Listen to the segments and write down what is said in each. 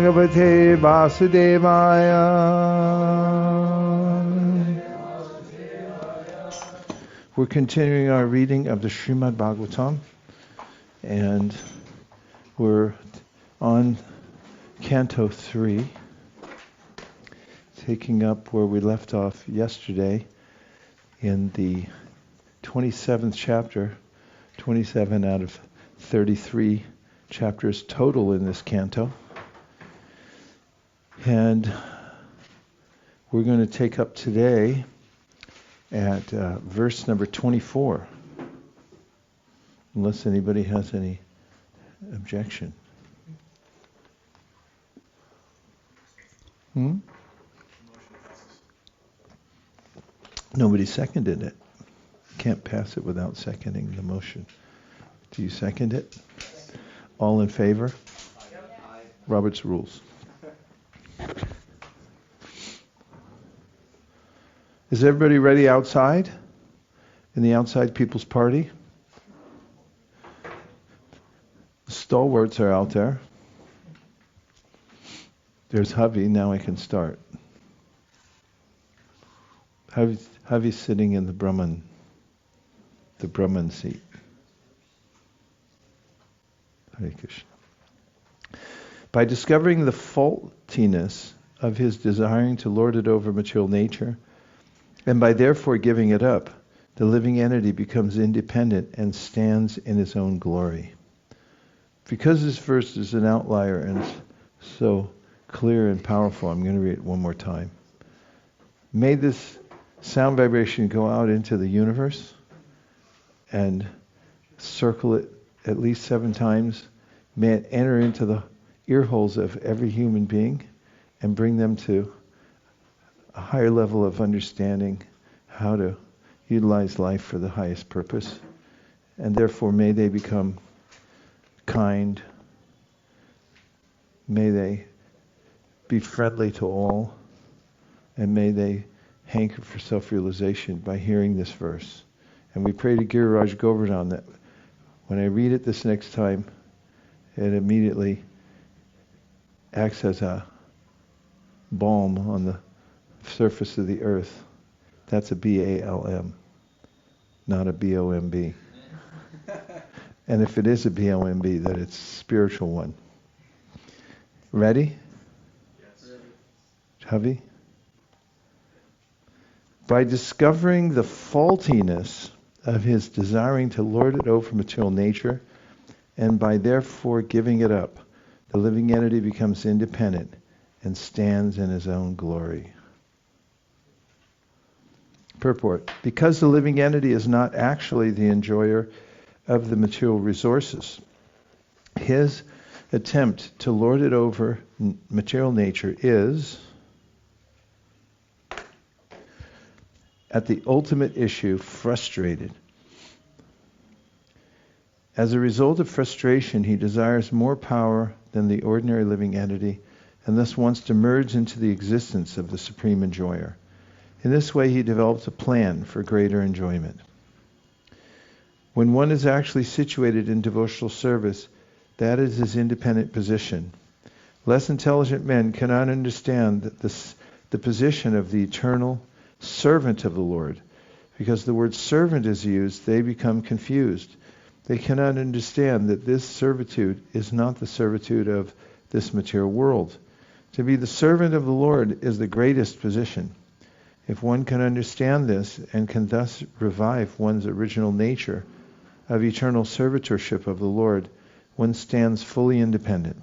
Bhagavate Vasudevaya. We're continuing our reading of the Srimad Bhagavatam, and we're on Canto 3, taking up where we left off yesterday in the 27th chapter, 27 out of 33 chapters total in this canto. And we're going to take up today at verse number 24, unless anybody has any objection. Nobody seconded it. Can't pass it without seconding the motion. Do you second it? All in favor? Robert's rules. Is everybody ready outside? In the outside people's party? The stalwarts are out there. There's Havi. Now I can start. Havi's sitting in the Brahman seat. Hare Krishna. By discovering the faultiness of his desiring to lord it over material nature, and by therefore giving it up, the living entity becomes independent and stands in his own glory. Because this verse is an outlier and so clear and powerful, I'm going to read it one more time. May this sound vibration go out into the universe and circle it at least 7 times. May it enter into the ear holes of every human being and bring them to a higher level of understanding how to utilize life for the highest purpose. And therefore may they become kind. May they be friendly to all. And may they hanker for self-realization by hearing this verse. And we pray to Giriraj Govardhana that when I read it this next time, it immediately acts as a balm on the surface of the earth. That's a B-A-L-M, not a B-O-M-B. And if it is a B-O-M-B, that it's a spiritual one. Ready? Yes. Javi? By discovering the faultiness of his desiring to lord it over material nature, and by therefore giving it up, the living entity becomes independent and stands in his own glory. Purport. Because the living entity is not actually the enjoyer of the material resources, his attempt to lord it over material nature is, at the ultimate issue, frustrated. As a result of frustration, he desires more power than the ordinary living entity, and thus wants to merge into the existence of the Supreme Enjoyer. In this way, he develops a plan for greater enjoyment. When one is actually situated in devotional service, that is his independent position. Less intelligent men cannot understand the position of the eternal servant of the Lord. Because the word servant is used, they become confused. They cannot understand that this servitude is not the servitude of this material world. To be the servant of the Lord is the greatest position. If one can understand this and can thus revive one's original nature of eternal servitorship of the Lord, one stands fully independent.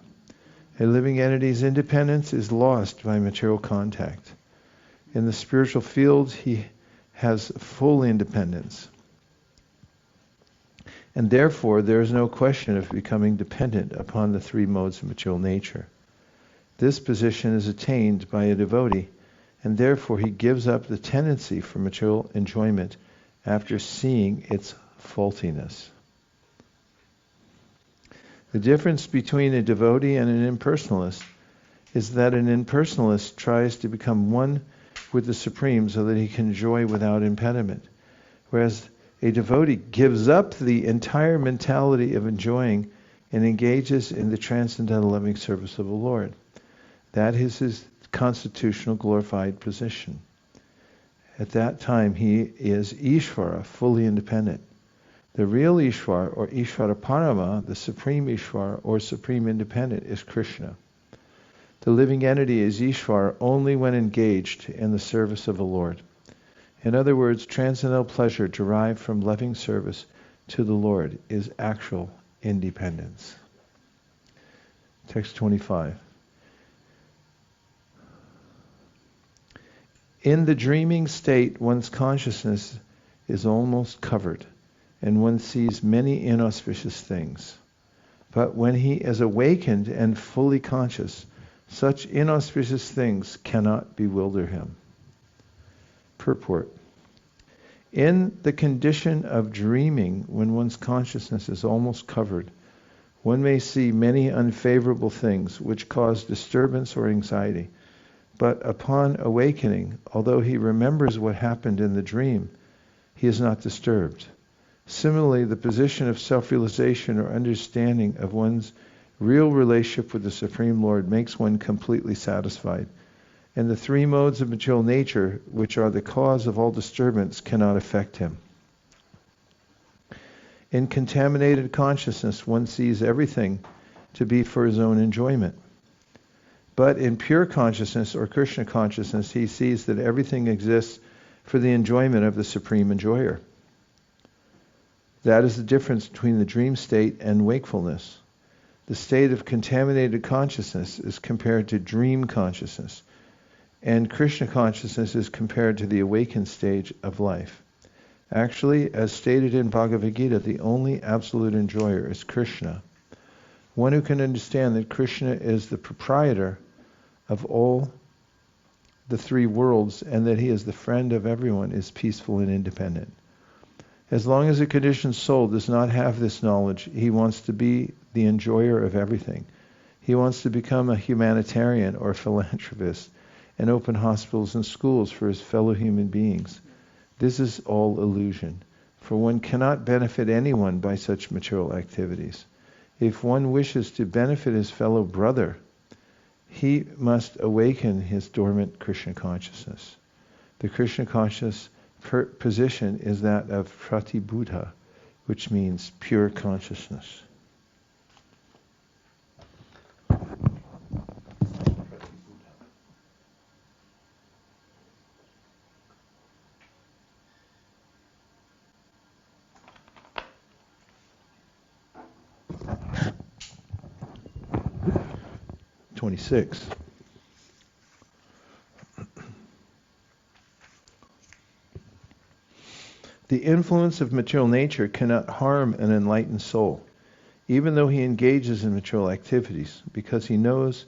A living entity's independence is lost by material contact. In the spiritual field, he has full independence. And therefore, there is no question of becoming dependent upon the 3 modes of material nature. This position is attained by a devotee, and therefore he gives up the tendency for material enjoyment after seeing its faultiness. The difference between a devotee and an impersonalist is that an impersonalist tries to become one with the Supreme so that he can enjoy without impediment, whereas a devotee gives up the entire mentality of enjoying and engages in the transcendental loving service of the Lord. That is his constitutional glorified position. At that time, he is Ishvara, fully independent. The real Ishvara, or Ishvara Parama, the supreme Ishvara, or supreme independent, is Krishna. The living entity is Ishvara only when engaged in the service of the Lord. In other words, transcendental pleasure derived from loving service to the Lord is actual independence. Text 25. In the dreaming state, one's consciousness is almost covered, and one sees many inauspicious things. But when he is awakened and fully conscious, such inauspicious things cannot bewilder him. Purport. In the condition of dreaming, when one's consciousness is almost covered, one may see many unfavorable things which cause disturbance or anxiety. But upon awakening, although he remembers what happened in the dream, he is not disturbed. Similarly, the position of self-realization or understanding of one's real relationship with the Supreme Lord makes one completely satisfied. And the three modes of material nature, which are the cause of all disturbance, cannot affect him. In contaminated consciousness, one sees everything to be for his own enjoyment. But in pure consciousness, or Krishna consciousness, he sees that everything exists for the enjoyment of the Supreme Enjoyer. That is the difference between the dream state and wakefulness. The state of contaminated consciousness is compared to dream consciousness, and Krishna consciousness is compared to the awakened stage of life. Actually, as stated in Bhagavad Gita, the only absolute enjoyer is Krishna. One who can understand that Krishna is the proprietor of all the three worlds and that he is the friend of everyone is peaceful and independent. As long as a conditioned soul does not have this knowledge, he wants to be the enjoyer of everything. He wants to become a humanitarian or philanthropist and open hospitals and schools for his fellow human beings. This is all illusion, for one cannot benefit anyone by such material activities. If one wishes to benefit his fellow brother, he must awaken his dormant Krishna consciousness. The Krishna conscious position is that of pratibuddha, which means pure consciousness. The influence of material nature cannot harm an enlightened soul, even though he engages in material activities, because he knows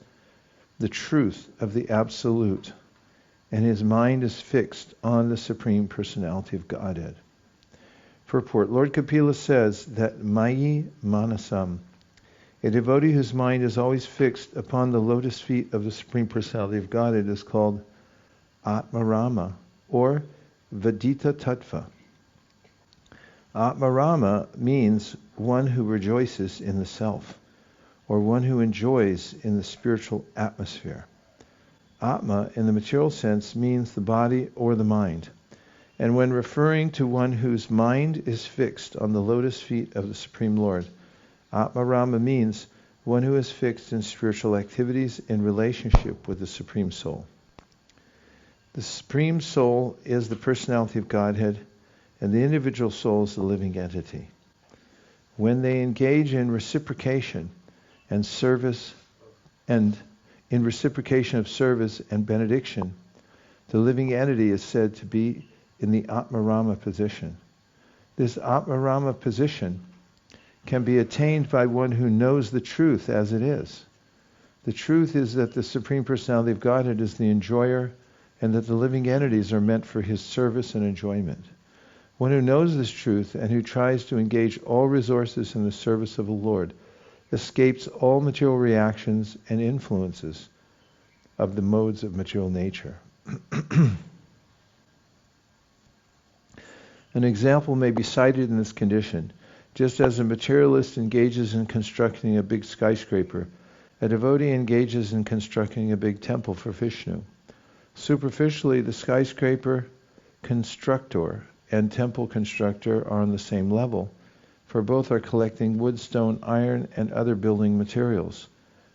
the truth of the Absolute, and his mind is fixed on the Supreme Personality of Godhead. Purport. Lord Kapila says that Mayi Manasam, a devotee whose mind is always fixed upon the lotus feet of the Supreme Personality of Godhead, is called Atmarama, or Vedita Tattva. Atmarama means one who rejoices in the self, or one who enjoys in the spiritual atmosphere. Atma, in the material sense, means the body or the mind. And when referring to one whose mind is fixed on the lotus feet of the Supreme Lord, Atmarama means one who is fixed in spiritual activities in relationship with the Supreme Soul. The Supreme Soul is the personality of Godhead, and the individual soul is the living entity. When they engage in reciprocation and service, and in reciprocation of service and benediction, the living entity is said to be in the Atmarama position. This Atmarama position can be attained by one who knows the truth as it is. The truth is that the Supreme Personality of Godhead is the enjoyer, and that the living entities are meant for his service and enjoyment. One who knows this truth and who tries to engage all resources in the service of the Lord escapes all material reactions and influences of the modes of material nature. An example may be cited in this condition. Just as a materialist engages in constructing a big skyscraper, A devotee engages in constructing a big temple for Vishnu. Superficially, the skyscraper constructor and temple constructor are on the same level, for both are collecting wood, stone, iron, and other building materials.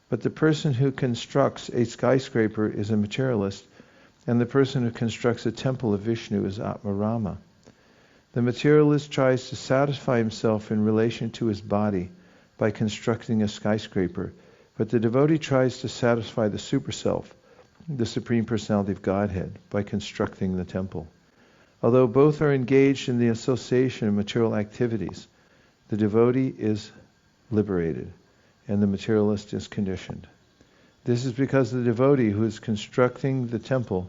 But the person who constructs a skyscraper is a materialist, and the person who constructs a temple of Vishnu is Atmarama. The materialist tries to satisfy himself in relation to his body by constructing a skyscraper, but the devotee tries to satisfy the Superself, the Supreme Personality of Godhead, by constructing the temple. Although both are engaged in the association of material activities, the devotee is liberated and the materialist is conditioned. This is because the devotee who is constructing the temple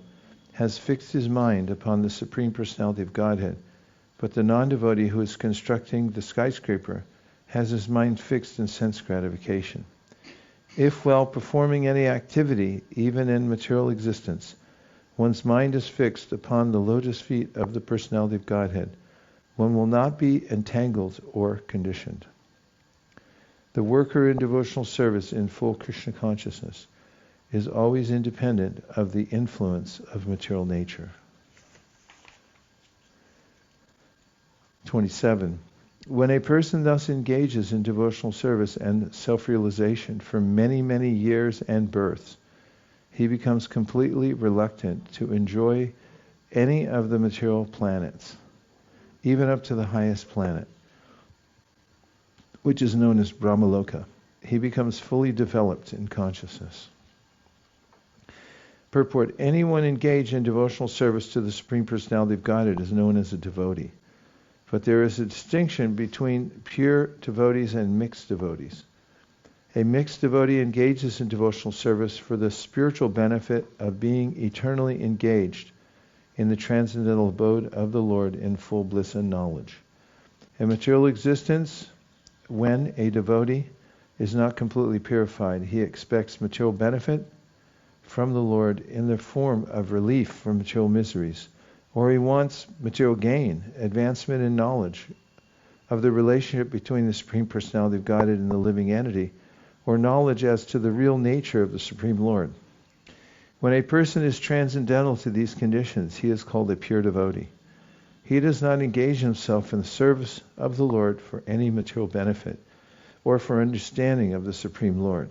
has fixed his mind upon the Supreme Personality of Godhead, but the non-devotee who is constructing the skyscraper has his mind fixed in sense gratification. If while performing any activity, even in material existence, one's mind is fixed upon the lotus feet of the Personality of Godhead, one will not be entangled or conditioned. The worker in devotional service in full Krishna consciousness is always independent of the influence of material nature. 27. When a person thus engages in devotional service and self-realization for many, many years and births, he becomes completely reluctant to enjoy any of the material planets, even up to the highest planet, which is known as Brahmaloka. He becomes fully developed in consciousness. Purport: anyone engaged in devotional service to the Supreme Personality of Godhead is known as a devotee. But there is a distinction between pure devotees and mixed devotees. A mixed devotee engages in devotional service for the spiritual benefit of being eternally engaged in the transcendental abode of the Lord in full bliss and knowledge. In material existence, when a devotee is not completely purified, he expects material benefit from the Lord in the form of relief from material miseries, or he wants material gain, advancement in knowledge of the relationship between the Supreme Personality of Godhead and the living entity, or knowledge as to the real nature of the Supreme Lord. When a person is transcendental to these conditions, he is called a pure devotee. He does not engage himself in the service of the Lord for any material benefit or for understanding of the Supreme Lord.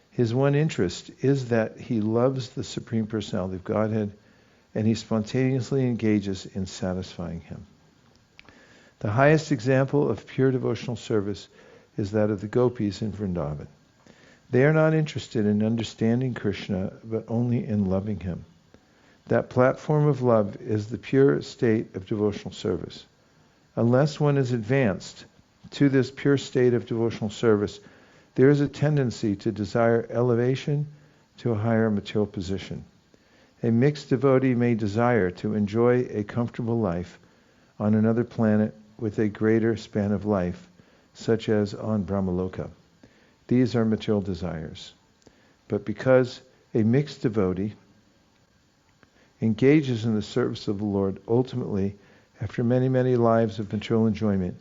His one interest is that he loves the Supreme Personality of Godhead, and he spontaneously engages in satisfying him. The highest example of pure devotional service is that of the gopis in Vrindavan. They are not interested in understanding Krishna, but only in loving him. That platform of love is the pure state of devotional service. Unless one is advanced to this pure state of devotional service, there is a tendency to desire elevation to a higher material position. A mixed devotee may desire to enjoy a comfortable life on another planet with a greater span of life, such as on Brahmaloka. These are material desires. But because a mixed devotee engages in the service of the Lord, ultimately, after many, many lives of material enjoyment,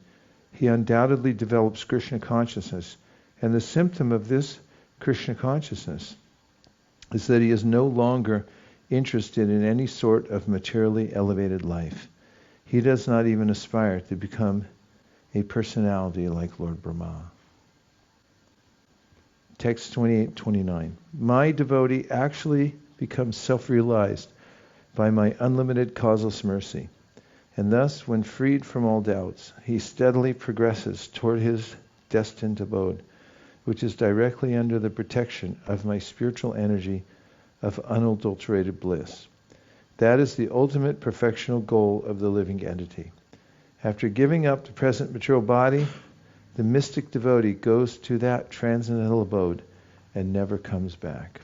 he undoubtedly develops Krishna consciousness. And the symptom of this Krishna consciousness is that he is no longer interested in any sort of materially elevated life. He does not even aspire to become a personality like Lord Brahma. Text 28-29. My devotee actually becomes self-realized by my unlimited causeless mercy. And thus, when freed from all doubts, he steadily progresses toward his destined abode, which is directly under the protection of my spiritual energy of unadulterated bliss. That is the ultimate perfectional goal of the living entity. After giving up the present material body, the mystic devotee goes to that transcendental abode and never comes back.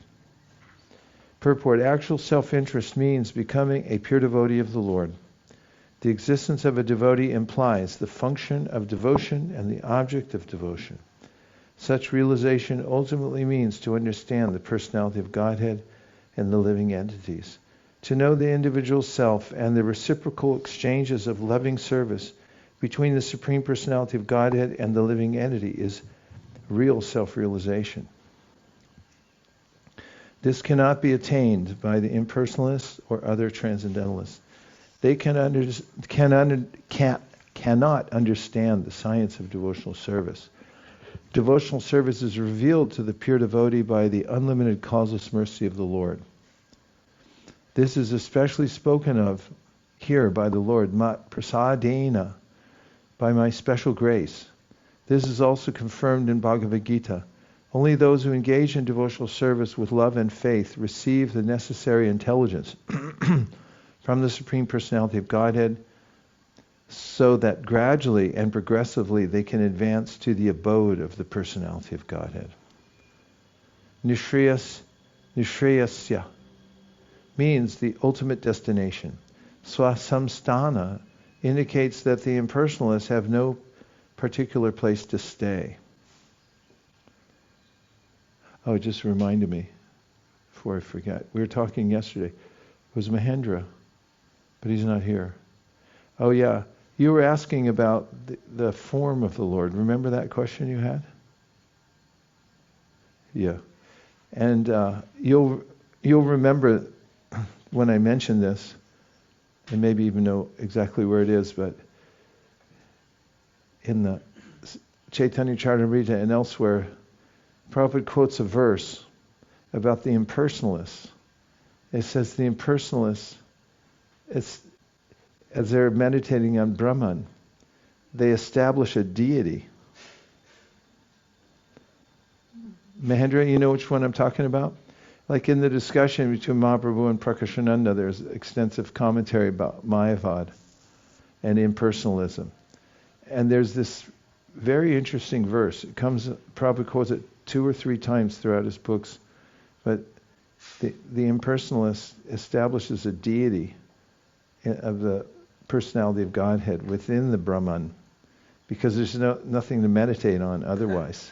Purport: actual self-interest means becoming a pure devotee of the Lord. The existence of a devotee implies the function of devotion and the object of devotion. Such realization ultimately means to understand the personality of Godhead and the living entities. To know the individual self and the reciprocal exchanges of loving service between the Supreme Personality of Godhead and the living entity is real self-realization. This cannot be attained by the impersonalists or other transcendentalists. They cannot understand the science of devotional service. Devotional service is revealed to the pure devotee by the unlimited causeless mercy of the Lord. This is especially spoken of here by the Lord, mat prasadena, by my special grace. This is also confirmed in Bhagavad Gita. Only those who engage in devotional service with love and faith receive the necessary intelligence from the Supreme Personality of Godhead, so that gradually and progressively they can advance to the abode of the Personality of Godhead. Nishreyasya means the ultimate destination. Swasamstana indicates that the impersonalists have no particular place to stay. Oh, it just reminded me, before I forget. We were talking yesterday. It was Mahendra, but he's not here. Oh yeah, you were asking about the form of the Lord. Remember that question you had? Yeah. And you'll remember when I mentioned this, and maybe even know exactly where it is, but in the Chaitanya Charitamrita and elsewhere, Prabhupada quotes a verse about the impersonalists. It says the impersonalists, as they're meditating on Brahman, they establish a deity. Mahendra, you know which one I'm talking about? Like in the discussion between Mahaprabhu and Prakashananda, there's extensive commentary about Mayavad and impersonalism. And there's this very interesting verse. It comes, Prabhupada quotes it 2 or 3 times throughout his books, but the impersonalist establishes a deity of the Personality of Godhead within the Brahman, because there's nothing to meditate on otherwise.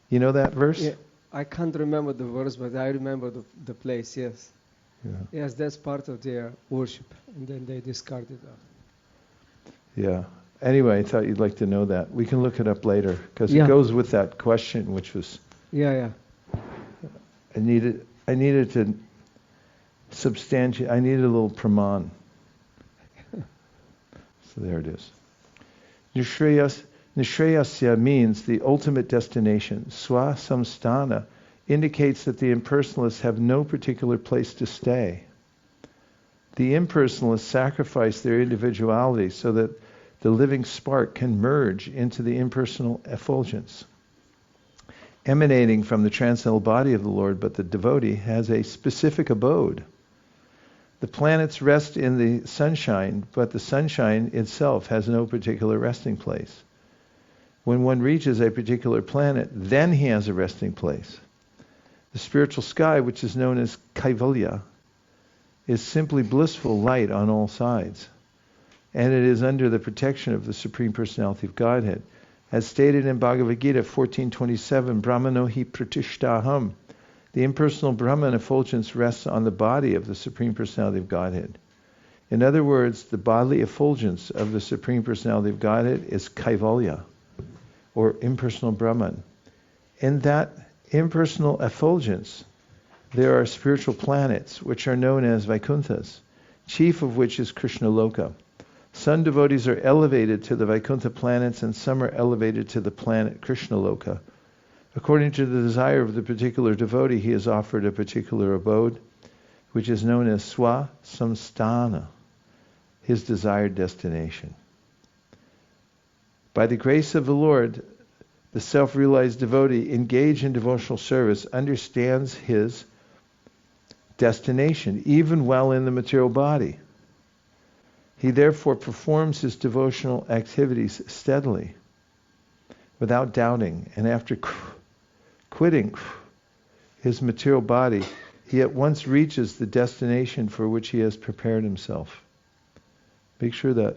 You know that verse? Yeah, I can't remember the verse, but I remember the place, yes. Yeah. Yes, that's part of their worship, and then they discard it off. Yeah. Anyway, I thought you'd like to know that. We can look it up later, because Yeah. it goes with that question, which was... Yeah. I needed to substantiate, I needed a little praman. So there it is. Nishreyasya means the ultimate destination. Swasamstana indicates that the impersonalists have no particular place to stay. The impersonalists sacrifice their individuality so that the living spark can merge into the impersonal effulgence, emanating from the transcendental body of the Lord, but the devotee has a specific abode. The planets rest in the sunshine, but the sunshine itself has no particular resting place. When one reaches a particular planet, then he has a resting place. The spiritual sky, which is known as Kaivalya, is simply blissful light on all sides. And it is under the protection of the Supreme Personality of Godhead. As stated in Bhagavad Gita 14:27, Brahmano hi pratishtaham. The impersonal Brahman effulgence rests on the body of the Supreme Personality of Godhead. In other words, the bodily effulgence of the Supreme Personality of Godhead is Kaivalya, or impersonal Brahman. In that impersonal effulgence, there are spiritual planets, which are known as Vaikunthas, chief of which is Krishna Loka. Some devotees are elevated to the Vaikuntha planets, and some are elevated to the planet Krishna Loka. According to the desire of the particular devotee, he is offered a particular abode, which is known as Swasamstana, his desired destination. By the grace of the Lord, the self-realized devotee engaged in devotional service understands his destination, even while in the material body. He therefore performs his devotional activities steadily, without doubting, and after quitting his material body, he at once reaches the destination for which he has prepared himself. Make sure that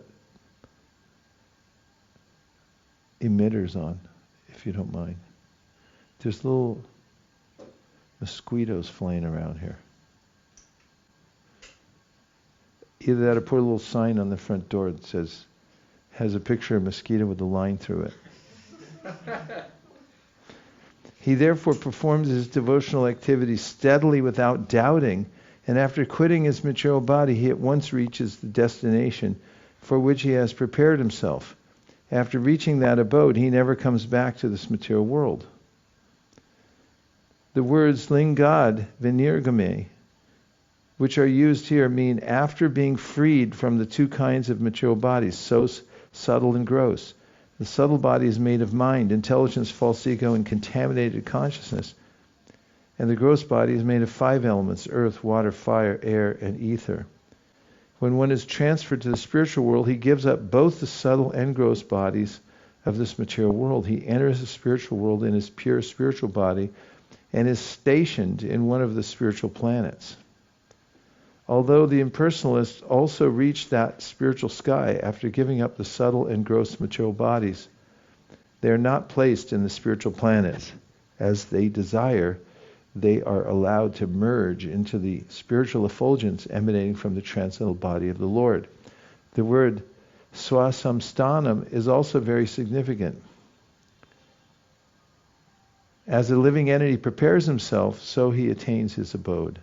emitter's on, if you don't mind. There's little mosquitoes flying around here. Either that or put a little sign on the front door that says, has a picture of a mosquito with a line through it. He therefore performs his devotional activities steadily without doubting, and after quitting his material body, he at once reaches the destination for which he has prepared himself. After reaching that abode, he never comes back to this material world. The words lingad vinirgame, which are used here, mean after being freed from the two kinds of material bodies, so subtle and gross. The subtle body is made of mind, intelligence, false ego, and contaminated consciousness. And the gross body is made of 5 elements: earth, water, fire, air, and ether. When one is transferred to the spiritual world, he gives up both the subtle and gross bodies of this material world. He enters the spiritual world in his pure spiritual body and is stationed in one of the spiritual planets. Although the impersonalists also reach that spiritual sky after giving up the subtle and gross material bodies, they are not placed in the spiritual planets. As they desire, they are allowed to merge into the spiritual effulgence emanating from the transcendental body of the Lord. The word swasamstanam is also very significant. As a living entity prepares himself, so he attains his abode.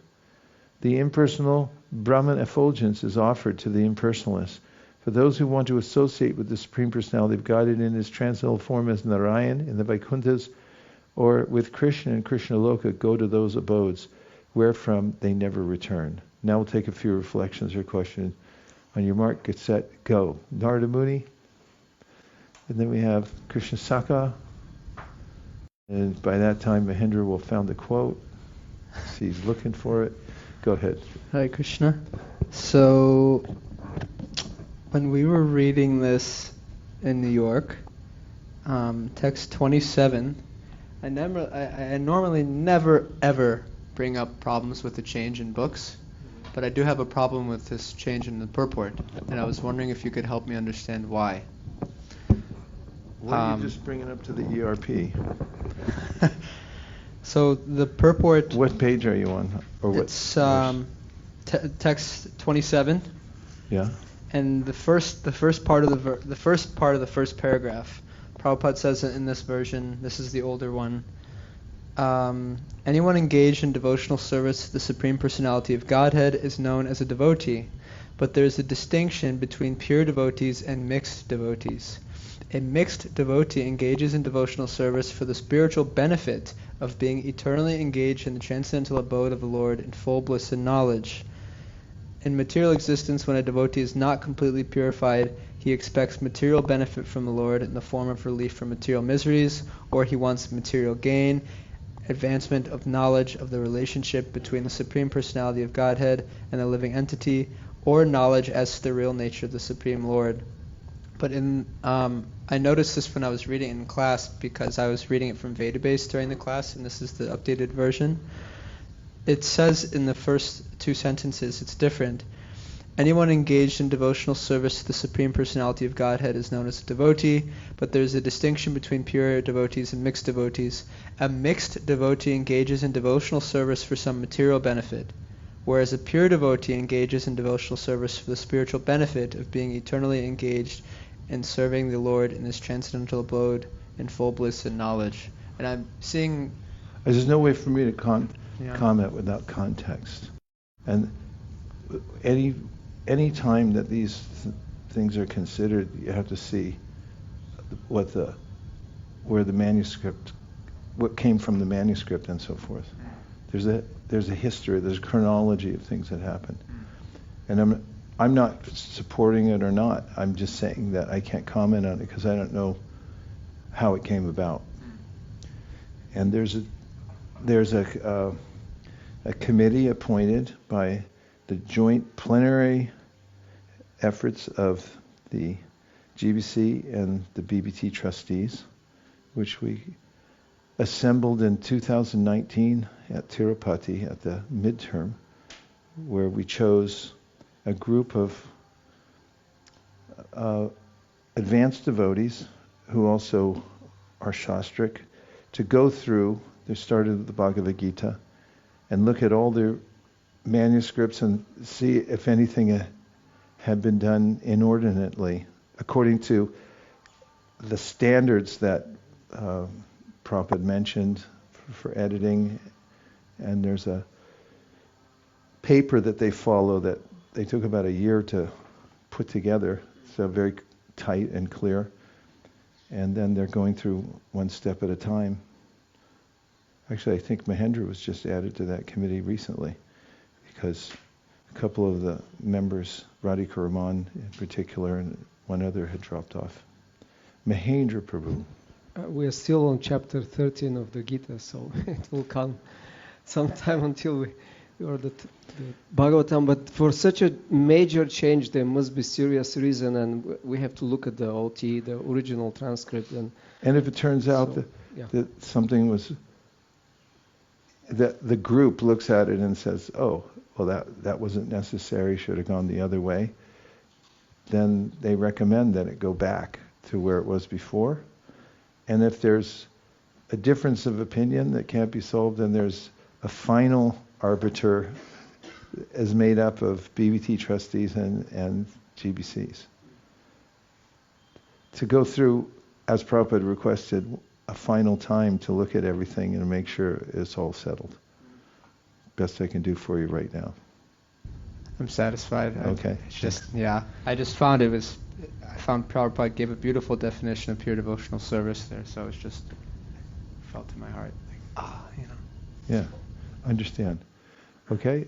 The impersonal Brahman effulgence is offered to the impersonalists. For those who want to associate with the Supreme Personality of Godhead in his transcendental form as Narayan in the Vaikuntha's, or with Krishna and Krishna Loka, go to those abodes, wherefrom they never return. Now we'll take a few reflections or questions. On your mark, get set, go. Narada Muni. And then we have Krishna Saka. And by that time, Mahendra will have found the quote. So he's looking for it. Go ahead. Hare Krishna. So, when we were reading this in New York, text 27, I normally never ever bring up problems with the change in books, but I do have a problem with this change in the purport, and I was wondering if you could help me understand why. Why are you just bringing up to the ERP? So the purport. What page are you on, or what? It's text 27. Yeah. And the first part of the first paragraph, Prabhupada says in this version. This is the older one. Anyone engaged in devotional service to the Supreme Personality of Godhead is known as a devotee, but there is a distinction between pure devotees and mixed devotees. A mixed devotee engages in devotional service for the spiritual benefit of being eternally engaged in the transcendental abode of the Lord in full bliss and knowledge. In material existence, when a devotee is not completely purified, he expects material benefit from the Lord in the form of relief from material miseries, or he wants material gain, advancement of knowledge of the relationship between the Supreme Personality of Godhead and the living entity, or knowledge as to the real nature of the Supreme Lord. But I noticed this when I was reading in class, because I was reading it from Vedabase during the class, and this is the updated version. It says in the first 2 sentences, it's different. Anyone engaged in devotional service to the Supreme Personality of Godhead is known as a devotee, but there is a distinction between pure devotees and mixed devotees. A mixed devotee engages in devotional service for some material benefit, whereas a pure devotee engages in devotional service for the spiritual benefit of being eternally engaged in serving the Lord in this transcendental abode in full bliss and knowledge. And I'm seeing... There's no way for me to comment without context. And any time that these things are considered, you have to see what came from the manuscript and so forth. There's a history, there's a chronology of things that happened. And I'm not supporting it or not. I'm just saying that I can't comment on it because I don't know how it came about. And there's a committee appointed by the joint plenary efforts of the GBC and the BBT trustees, which we assembled in 2019 at Tirupati at the midterm, where we chose a group of advanced devotees who also are Shastric to go through, they started with the Bhagavad Gita, and look at all their manuscripts and see if anything had been done inordinately according to the standards that Prabhupada mentioned for editing, and there's a paper that they follow that they took about a year to put together, so very tight and clear, and then they're going through one step at a time. Actually, I think Mahendra was just added to that committee recently, because a couple of the members, Radhika Raman in particular, and one other had dropped off. Mahendra Prabhu. We are still on chapter 13 of the Gita, so it will come sometime until we are the Bhagavatam. But for such a major change, there must be serious reason, and we have to look at the OT, the original transcript. And if it turns out that something was, that the group looks at it and says, oh, well, that wasn't necessary, should have gone the other way, then they recommend that it go back to where it was before. And if there's a difference of opinion that can't be solved, then there's a final arbiter as made up of BBT trustees and GBCs. To go through, as Prabhupada requested, a final time to look at everything and make sure it's all settled. Best I can do for you right now. I'm satisfied. Okay. I just found I found Prabhupada gave a beautiful definition of pure devotional service there, so it's just felt in my heart, like, Yeah, understand. Okay,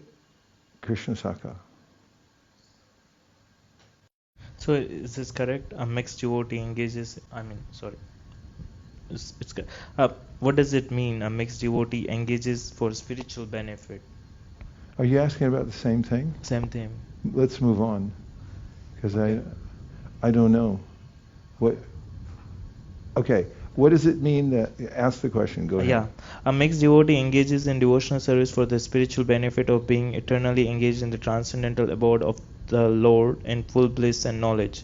Krishna Saka. So is this correct? A mixed devotee engages, what does it mean, a mixed devotee engages for spiritual benefit? Are you asking about the same thing? Same thing. Let's move on, because I don't know. What does it mean that, ask the question, go ahead. Yeah, a mixed devotee engages in devotional service for the spiritual benefit of being eternally engaged in the transcendental abode of the Lord in full bliss and knowledge.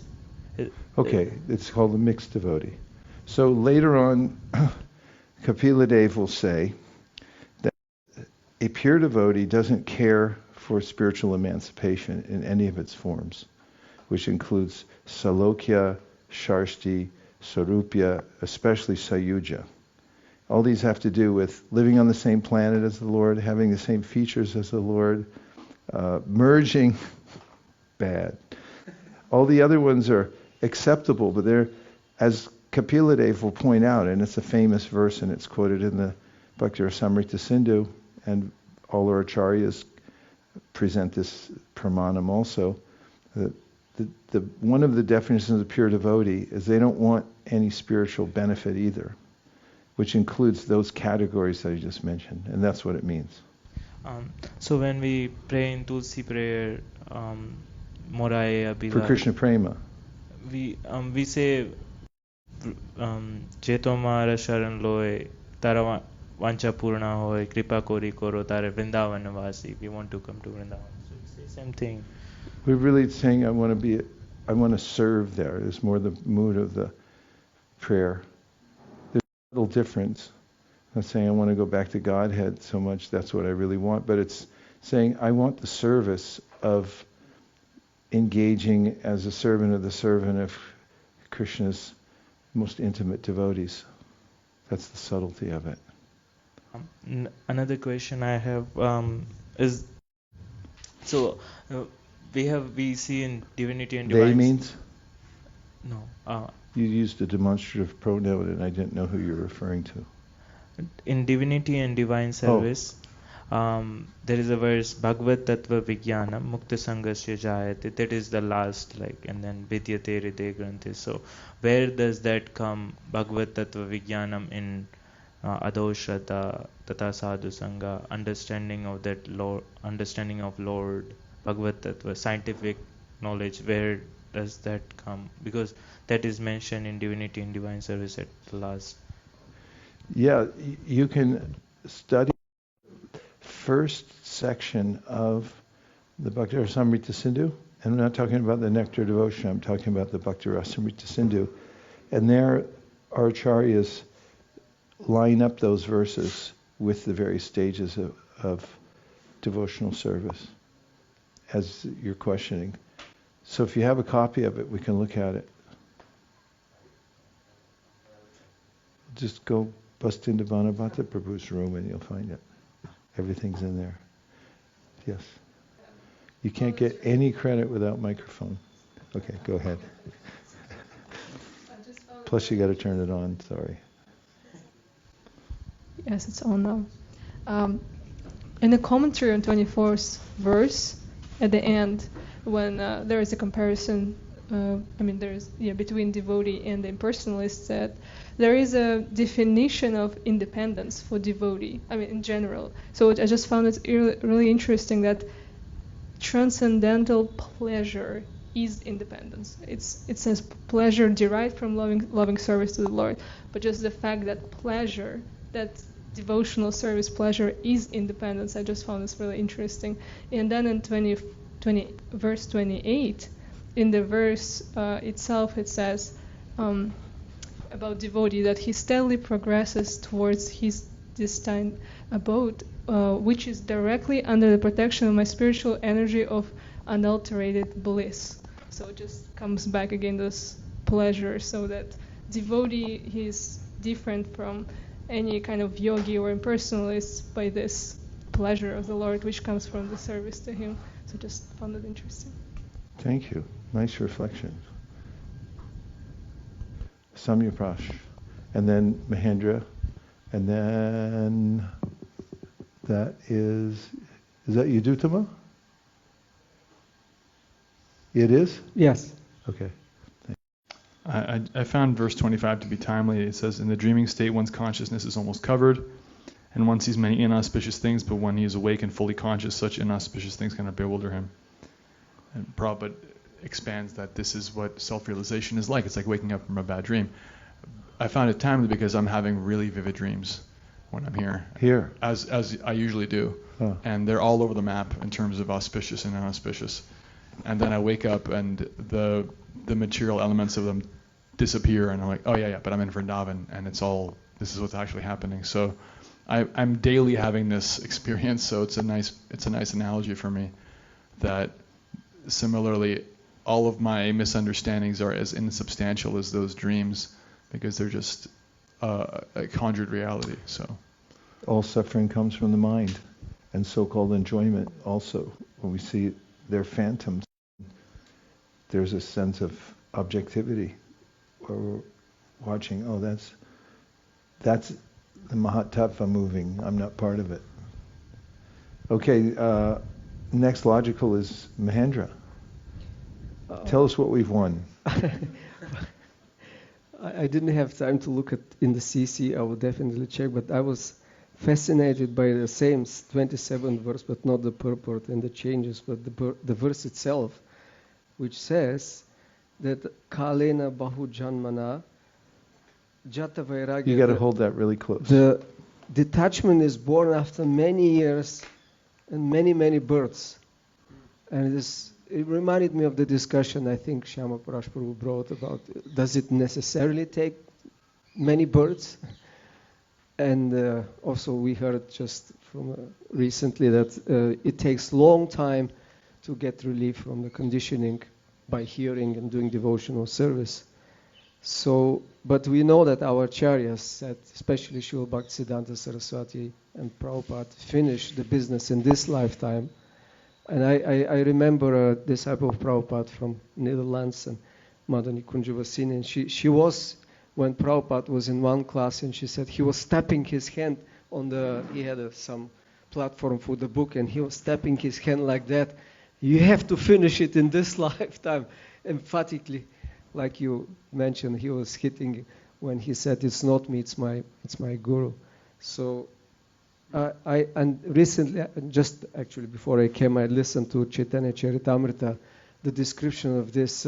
Okay, it's called a mixed devotee. So later on, Kapila Dev will say that a pure devotee doesn't care for spiritual emancipation in any of its forms, which includes Salokya, Sharshti, Sarupya, especially Sayuja. All these have to do with living on the same planet as the Lord, having the same features as the Lord, merging, bad. All the other ones are acceptable, but they're, as Kapila Dev will point out, and it's a famous verse and it's quoted in the Bhakti Rasamrita Sindhu, and all our acharyas present this pramanam also, that one of the definitions of pure devotee is they don't want any spiritual benefit either, which includes those categories that I just mentioned, and that's what it means. So when we pray in Tulsi prayer, Moraya Bila, for Krishna Prema, we say Chetomara Sharan Loy Tara Vancha Purna Hoy Kripa Kori Koro Tare Vrindavan Vasi. We want to come to Vrindavan. So it's the same thing. We're really saying I want to serve there. It's more the mood of the prayer. There's a little difference. I'm not saying I want to go back to Godhead so much, that's what I really want, but it's saying I want the service of engaging as a servant of Krishna's most intimate devotees. That's the subtlety of it. Another question I have is, so we see in divinity and divine. They means? No. You used a demonstrative pronoun and I didn't know who you're referring to. In divinity and divine service, there is a verse, Bhagavad Tattva Vijnanam Mukta Sangasya Jayate. That is the last, and then Vidyate Hriday Granthi. So where does that come, Bhagavad Tattva Vijnanam, in Adho Shraddha, Tata Sadhu Sangha, understanding of that Lord, understanding of Lord, Bhagavad Tattva, scientific knowledge, where does that come? Because that is mentioned in divinity and divine service at the last. Yeah, you can study first section of the Bhakti Rasamrita Sindhu, and I'm not talking about the Nectar Devotion, I'm talking about the Bhakti Rasamrita Sindhu, and there our acharyas line up those verses with the various stages of devotional service, as you're questioning. So if you have a copy of it, we can look at it. Just go Bust into Vanabhata Prabhu's room and you'll find it. Everything's in there. Yes. You can't get any credit without microphone. Okay, go ahead. Plus you got to turn it on, sorry. Yes, it's on now. In the commentary on 24th verse, at the end, when there is a comparison, between devotee and the impersonalist, that there is a definition of independence for devotee, in general. So I just found it really interesting that transcendental pleasure is independence. It says pleasure derived from loving service to the Lord, but just the fact that pleasure, that devotional service pleasure is independence, I just found this really interesting. And then in verse 28, in the verse itself, it says about devotee that he steadily progresses towards his destined abode, which is directly under the protection of my spiritual energy of unalterated bliss. So it just comes back again, this pleasure, so that devotee, he's different from any kind of yogi or impersonalist by this pleasure of the Lord, which comes from the service to him. So just found it interesting. Thank you. Nice reflection. Samyaprash. And then Mahendra. And then that is that Yudhutama? It is? Yes. Okay. I found verse 25 to be timely. It says, in the dreaming state, one's consciousness is almost covered, and one sees many inauspicious things, but when he is awake and fully conscious, such inauspicious things cannot bewilder him. And Prabhupada expands that this is what self-realization is like. It's like waking up from a bad dream. I found it timely because I'm having really vivid dreams when I'm here. Here? As I usually do. Oh. And they're all over the map in terms of auspicious and inauspicious. And then I wake up and the material elements of them disappear, and I'm like, oh yeah, but I'm in Vrindavan, and this is what's actually happening. So I'm daily having this experience, so it's a nice analogy for me that similarly all of my misunderstandings are as insubstantial as those dreams because they're just a conjured reality. So all suffering comes from the mind, and so-called enjoyment also. When we see they're phantoms, there's a sense of objectivity where we're watching, oh, that's the Mahatattva moving, I'm not part of it. Okay, next logical is Mahendra. Tell us what we've won. I didn't have time to look at in the CC, I will definitely check, but I was fascinated by the same 27th verse, but not the purport and the changes, but the verse itself, which says that kalena bahu janmana jata vairagya. You got to hold that really close. The detachment is born after many years and many births, and it reminded me of the discussion I think Shyama Prabhu brought about, does it necessarily take many births? And also we heard just from recently that it takes long time to get relief from the conditioning by hearing and doing devotional service. So, but we know that our acharyas said, especially Srila Bhaktisiddhanta Saraswati and Prabhupada, finished the business in this lifetime. And I remember a disciple of Prabhupada from Netherlands, and Madhani Kunjavasini, and she was, when Prabhupada was in one class, and she said he was tapping his hand on he had some platform for the book, and he was tapping his hand like that. You have to finish it in this lifetime, emphatically, like you mentioned. He was hitting when he said, "It's not me, it's my guru." So, and recently, just actually before I came, I listened to Chaitanya Charitamrita, the description of this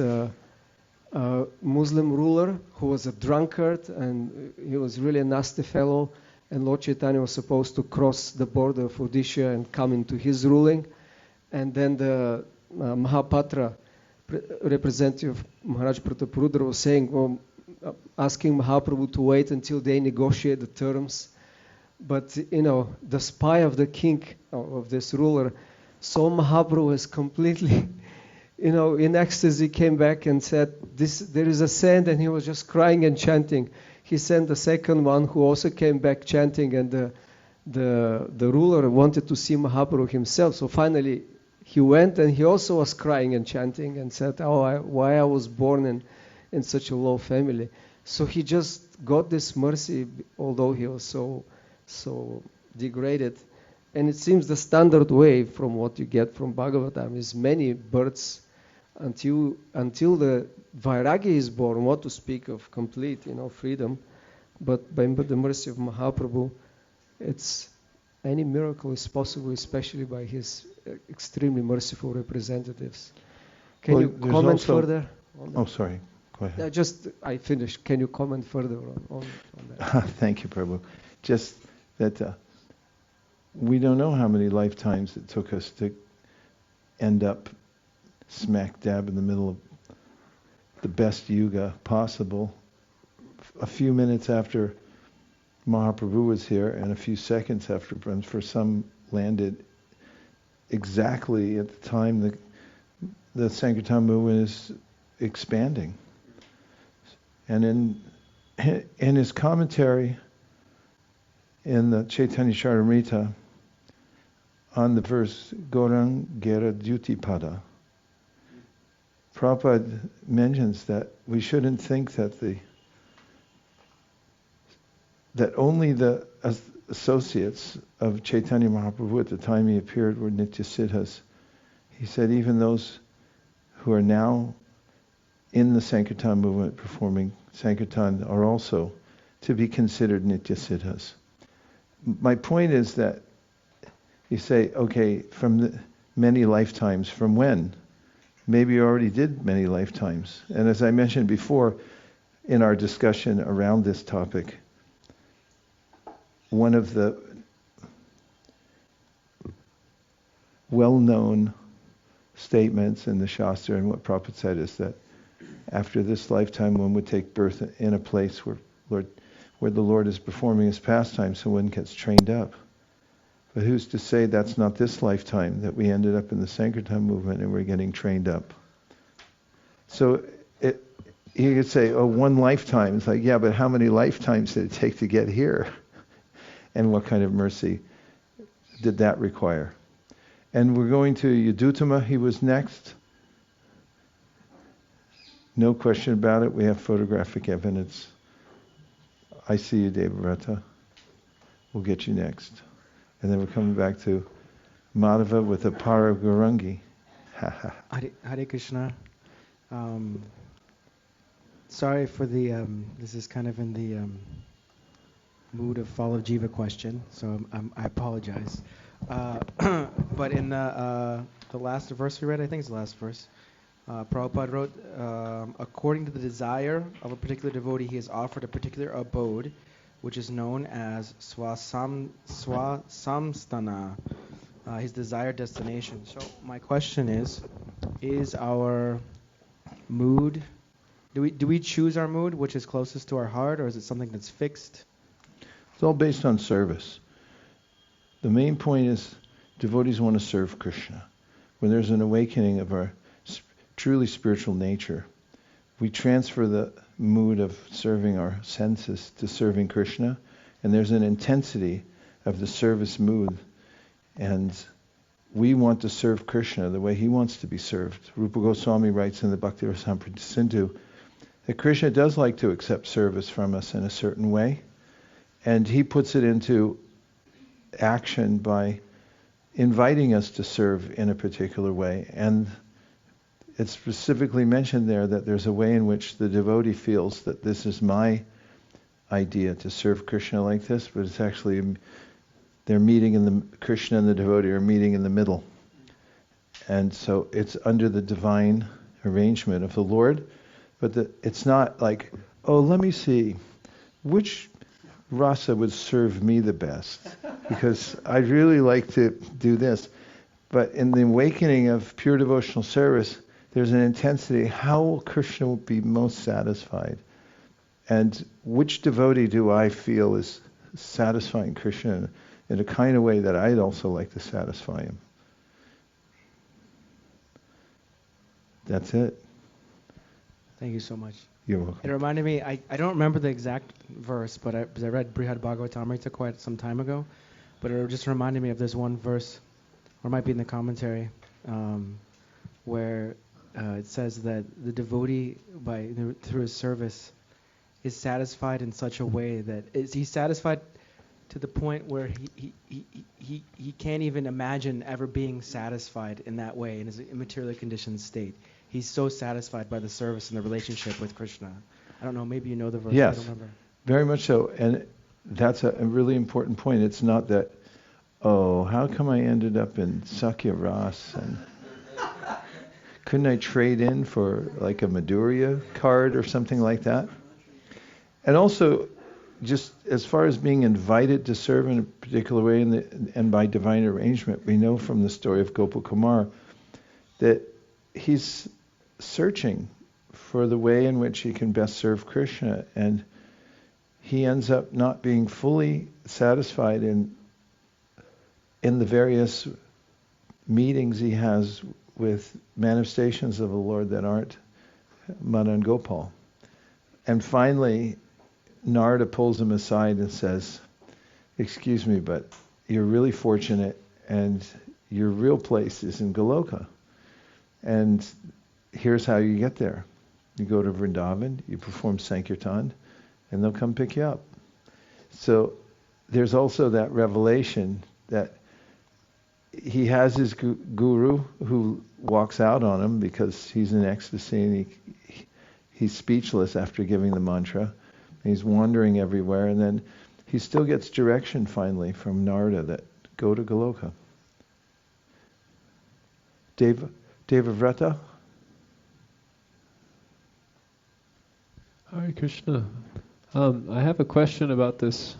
Muslim ruler who was a drunkard, and he was really a nasty fellow. And Lord Chaitanya was supposed to cross the border of Odisha and come into his ruling. And then the Mahapatra representative Maharaj Prataparudra was saying, asking Mahaprabhu to wait until they negotiate the terms. But the spy of the king, of this ruler, saw Mahaprabhu was completely, in ecstasy, came back and said, there is a sand, and he was just crying and chanting. he sent the second one who also came back chanting, and the ruler wanted to see Mahaprabhu himself. So finally he went, and he also was crying and chanting and said, why I was born in such a low family. So he just got this mercy, although he was so degraded. And it seems the standard way from what you get from Bhagavatam is many births until the Vairagi is born, what to speak of complete, freedom. But by the mercy of Mahaprabhu, it's any miracle is possible, especially by his extremely merciful representatives. Can you comment further? Oh, sorry. Go ahead. I finished. Can you comment further on that? Thank you, Prabhu. Just that we don't know how many lifetimes it took us to end up smack dab in the middle of the best yuga possible. A few minutes after Mahaprabhu was here, and a few seconds after, for some landed exactly at the time the Sankirtan movement is expanding. And in his commentary in the Chaitanya Charitamrita on the verse Gaurang Gera Dyutipada, Prabhupada mentions that we shouldn't think that only the associates of Chaitanya Mahaprabhu at the time he appeared were nitya-siddhas. He said even those who are now in the Sankirtan movement performing Sankirtan are also to be considered nitya-siddhas. My point is that you say, okay, from the many lifetimes, from when? Maybe you already did many lifetimes. And as I mentioned before in our discussion around this topic, one of the well-known statements in the Shastra and what Prabhupada said is that after this lifetime one would take birth in a place where the Lord is performing his pastime, so one gets trained up. But who's to say that's not this lifetime, that we ended up in the Sankirtan movement and we're getting trained up? So you could say, oh, one lifetime. It's like, yeah, but how many lifetimes did it take to get here? And what kind of mercy did that require? And we're going to Yudhutama. He was next. No question about it. We have photographic evidence. I see you, Devavrata. We'll get you next. And then we're coming back to Madhava with a Para Gaurangi. Hare Krishna. Sorry for the, this is kind of in the mood of follow Jiva question, so I apologize. But in the last verse we read, I think it's the last verse, Prabhupada wrote, according to the desire of a particular devotee, he is offered a particular abode, which is known as Swasamstana, his desired destination. So my question is our mood, do we choose our mood, which is closest to our heart, or is it something that's fixed? It's all based on service. The main point is devotees want to serve Krishna. When there's an awakening of our truly spiritual nature, we transfer the mood of serving our senses to serving Krishna, and there's an intensity of the service mood, and we want to serve Krishna the way he wants to be served. Rupa Goswami writes in the Bhakti Rasamrita Sindhu that Krishna does like to accept service from us in a certain way, and he puts it into action by inviting us to serve in a particular way. And it's specifically mentioned there that there's a way in which the devotee feels that this is my idea to serve Krishna like this, but it's actually they're meeting in the Krishna and the devotee are meeting in the middle. And so it's under the divine arrangement of the Lord, but it's not like, oh, let me see which rasa would serve me the best, because I'd really like to do this. But in the awakening of pure devotional service, there's an intensity. How will Krishna be most satisfied? And which devotee do I feel is satisfying Krishna in a kind of way that I'd also like to satisfy him? That's it. Thank you so much. You're welcome. It reminded me, I don't remember the exact verse, but because I read Brihad Bhagavatamrita quite some time ago, but it just reminded me of this one verse, or it might be in the commentary, where it says that the devotee, through his service, is satisfied in such a way that he's satisfied to the point where he can't even imagine ever being satisfied in that way in his immaterially conditioned state. He's so satisfied by the service and the relationship with Krishna. I don't know, maybe you know the verse. Yes, I don't remember. very much so. And that's a really important point. It's not that, oh, how come I ended up in Sakya Ras, and couldn't I trade in for like a Madhurya card or something like that? And also, just as far as being invited to serve in a particular way and by divine arrangement, we know from the story of Gopal Kumar that he's searching for the way in which he can best serve Krishna, and he ends up not being fully satisfied in the various meetings he has with manifestations of the Lord that aren't Madan and Gopal. And finally, Narada pulls him aside and says, excuse me, but you're really fortunate, and your real place is in Goloka. And here's how you get there. You go to Vrindavan, you perform Sankirtan, and they'll come pick you up. So there's also that revelation that he has his guru who walks out on him because he's in ecstasy and he's speechless after giving the mantra. He's wandering everywhere, and then he still gets direction finally from Narada that go to Goloka. Devavrata? Hare Krishna. I have a question about this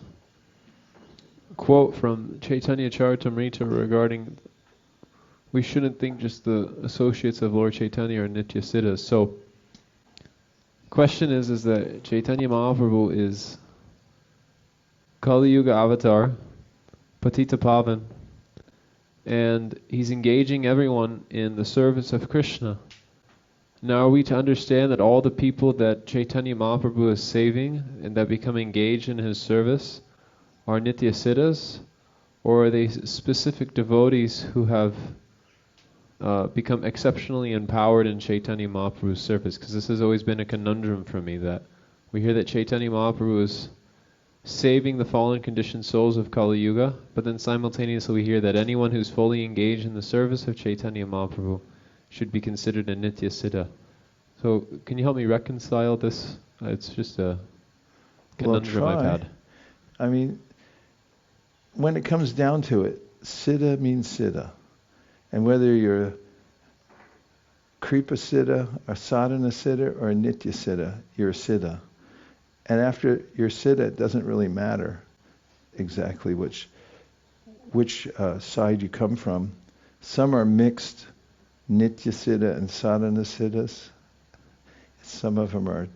quote from Chaitanya Charitamrita regarding we shouldn't think just the associates of Lord Chaitanya are nitya-siddhas. So, question is that Chaitanya Mahāprabhu is Kali Yuga avatar, Patita Pavan, and he's engaging everyone in the service of Krishna. Now, are we to understand that all the people that Chaitanya Mahāprabhu is saving and that become engaged in his service are nitya-siddhas, or are they specific devotees who have become exceptionally empowered in Chaitanya Mahaprabhu's service? Because this has always been a conundrum for me, that we hear that Chaitanya Mahaprabhu is saving the fallen conditioned souls of Kali Yuga, but then simultaneously we hear that anyone who's fully engaged in the service of Chaitanya Mahaprabhu should be considered a nitya-siddha. So can you help me reconcile this? It's just a conundrum I've had. I mean, when it comes down to it, siddha means siddha. And whether you're a kripa siddha, a sadhana siddha, or a nitya siddha, you're a siddha. And after you're siddha, it doesn't really matter exactly which side you come from. Some are mixed nitya siddha and sadhana siddhas. Some of them are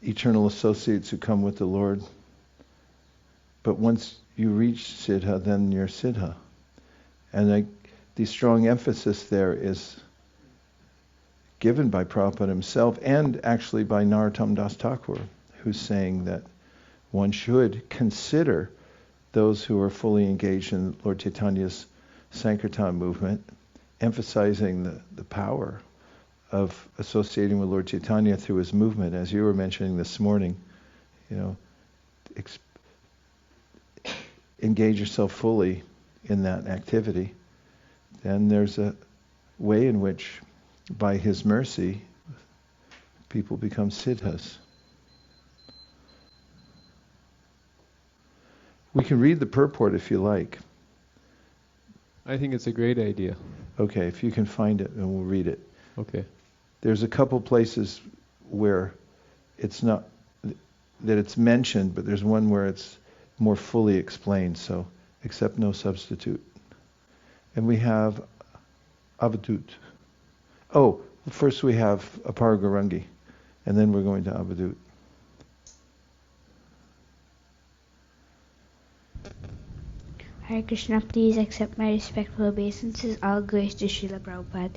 eternal associates who come with the Lord. But once you reach siddha, then you're siddha. And the strong emphasis there is given by Prabhupada himself and actually by Narottam Das Thakur, who's saying that one should consider those who are fully engaged in Lord Chaitanya's Sankirtan movement, emphasizing the power of associating with Lord Chaitanya through his movement, as you were mentioning this morning. Engage yourself fully in that activity. Then there's a way in which, by his mercy, people become siddhas. We can read the purport if you like. I think it's a great idea. Okay, if you can find it, then we'll read it. Okay. There's a couple places where it's not, that it's mentioned, but there's one where it's more fully explained, so accept no substitute. And we have Avadut. Oh, first we have Aparagarangi, and then we're going to Avadut. Hare Krishna, please accept my respectful obeisances. All glories to Śrīla Prabhupada.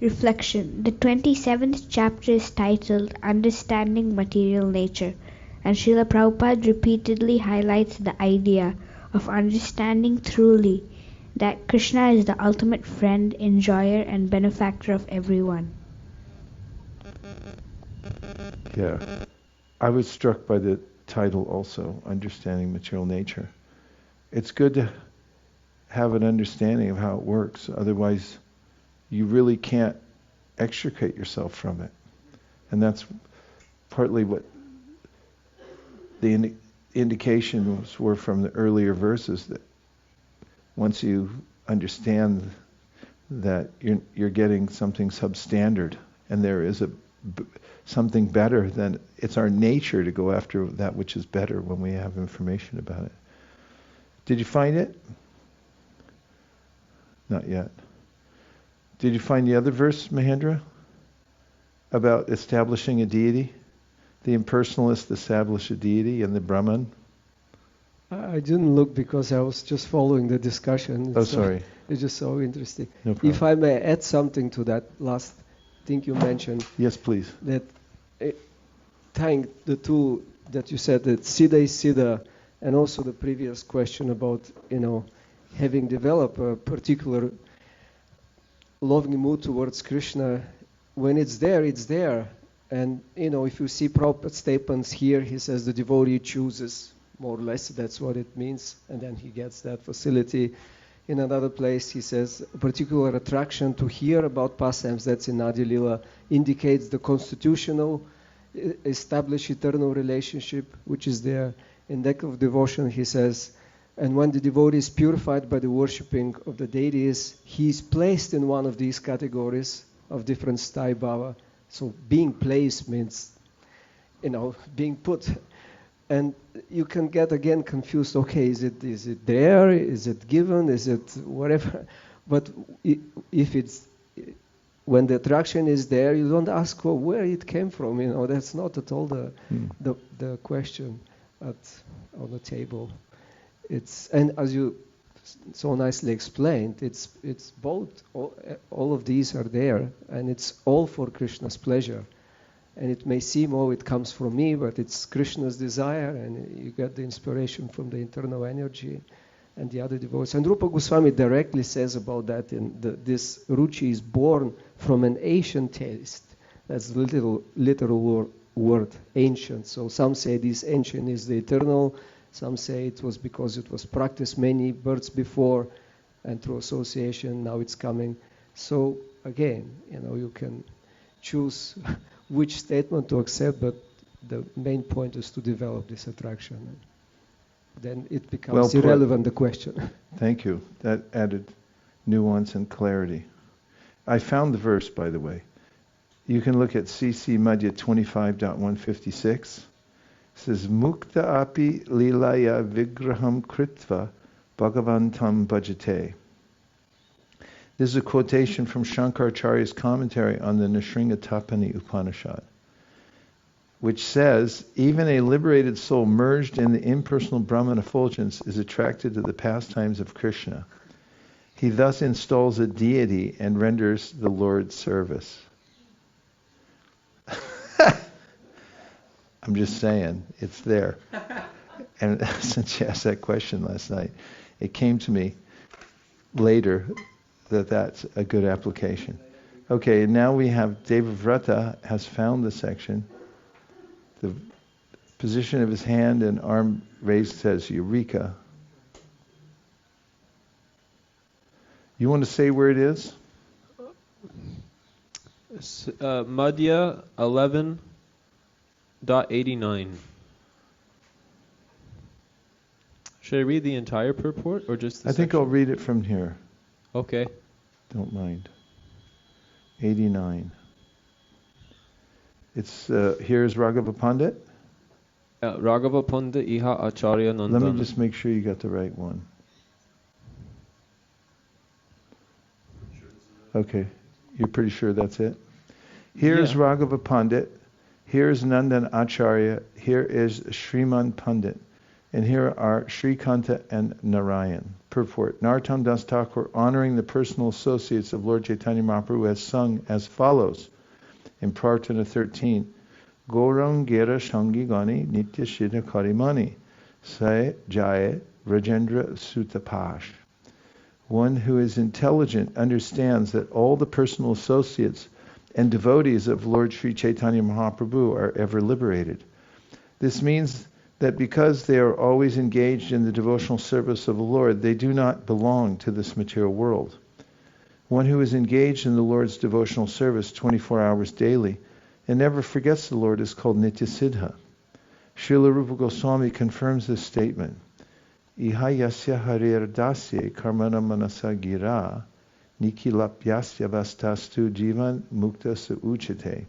Reflection. The 27th chapter is titled Understanding Material Nature, and Srila Prabhupada repeatedly highlights the idea of understanding truly that Krishna is the ultimate friend, enjoyer, and benefactor of everyone. Yeah. I was struck by the title also, Understanding Material Nature. It's good to have an understanding of how it works, otherwise you really can't extricate yourself from it. And that's partly what the indications were from the earlier verses, that once you understand that you're getting something substandard, and there is something better, then it's our nature to go after that which is better when we have information about it. Did you find it? Not yet. Did you find the other verse, Mahendra? About establishing a deity? The impersonalists establish a deity in the Brahman? I didn't look because I was just following the discussion. Oh, sorry. It's just so interesting. No problem. If I may add something to that last thing you mentioned. Yes, please. That tying the two that you said, that Siddha is Siddha, and also the previous question about, having developed a particular loving mood towards Krishna, when it's there, it's there. And, if you see Prabhupada's statements here, he says the devotee chooses, more or less, that's what it means, and then he gets that facility. In another place, he says a particular attraction to hear about pastimes, that's in Adi Lila, indicates the constitutional, established eternal relationship, which is there. In Deck of Devotion, he says, and when the devotee is purified by the worshipping of the deities, he is placed in one of these categories of different sthāyi bhava. So being placed means, being put. And you can get again confused. Okay, is it there? Is it given? Is it whatever? But if it's when the attraction is there, you don't ask where it came from. That's not at all the question on the table. And as you so nicely explained, it's both. All of these are there, and it's all for Krishna's pleasure. And it may seem, it comes from me, but it's Krishna's desire, and you get the inspiration from the internal energy and the other devotees. And Rupa Goswami directly says about that, this ruchi is born from an ancient taste. That's the literal word, ancient. So some say this ancient is the eternal, some say it was because it was practiced many births before, and through association, now it's coming. So again, you can choose which statement to accept, but the main point is to develop this attraction. Then it becomes irrelevant, the question. Thank you. That added nuance and clarity. I found the verse, by the way. You can look at CC Madhya 25.156. It says, Mukta api lilaya vigraham kritva bhagavantam bhajate. This is a quotation from Shankaracharya's commentary on the Nisringatapani Upanishad, which says, even a liberated soul merged in the impersonal Brahman effulgence is attracted to the pastimes of Krishna. He thus installs a deity and renders the Lord service. I'm just saying, it's there. And since you asked that question last night, it came to me later that's a good application. Okay, now we have Devavrata has found the section. The position of his hand and arm raised says Eureka. You want to say where it is? Madhya 11.89. Should I read the entire purport or just the I think I'll read it from here. Okay. Don't mind. 89. It's here's Raghava Pandit. Raghava Pandit Iha Acharya Nandana. Let me just make sure you got the right one. Okay. You're pretty sure that's it? Here's Raghava Pandit. Here's Nandan Acharya. Here is Sriman Pandit. And here are Śrīkanta and Narayan. Purport. Narottam Das Thakur, honoring the personal associates of Lord Caitanya Mahāprabhu, has sung as follows in Prarthana 13. Gaurang Gera Shangi Gani nitya-siddha kari māne Sai Jaya Rajendra Sutapash. One who is intelligent understands that all the personal associates and devotees of Lord Śrī Caitanya Mahāprabhu are ever liberated. This means that because they are always engaged in the devotional service of the Lord, they do not belong to this material world. One who is engaged in the Lord's devotional service 24 hours daily and never forgets the Lord is called nitya-siddha. Srila Rupa Goswami confirms this statement. Iha yasya harir dasye karmana manasa gira nikilapyasya vastastu jivan mukta sa uchate.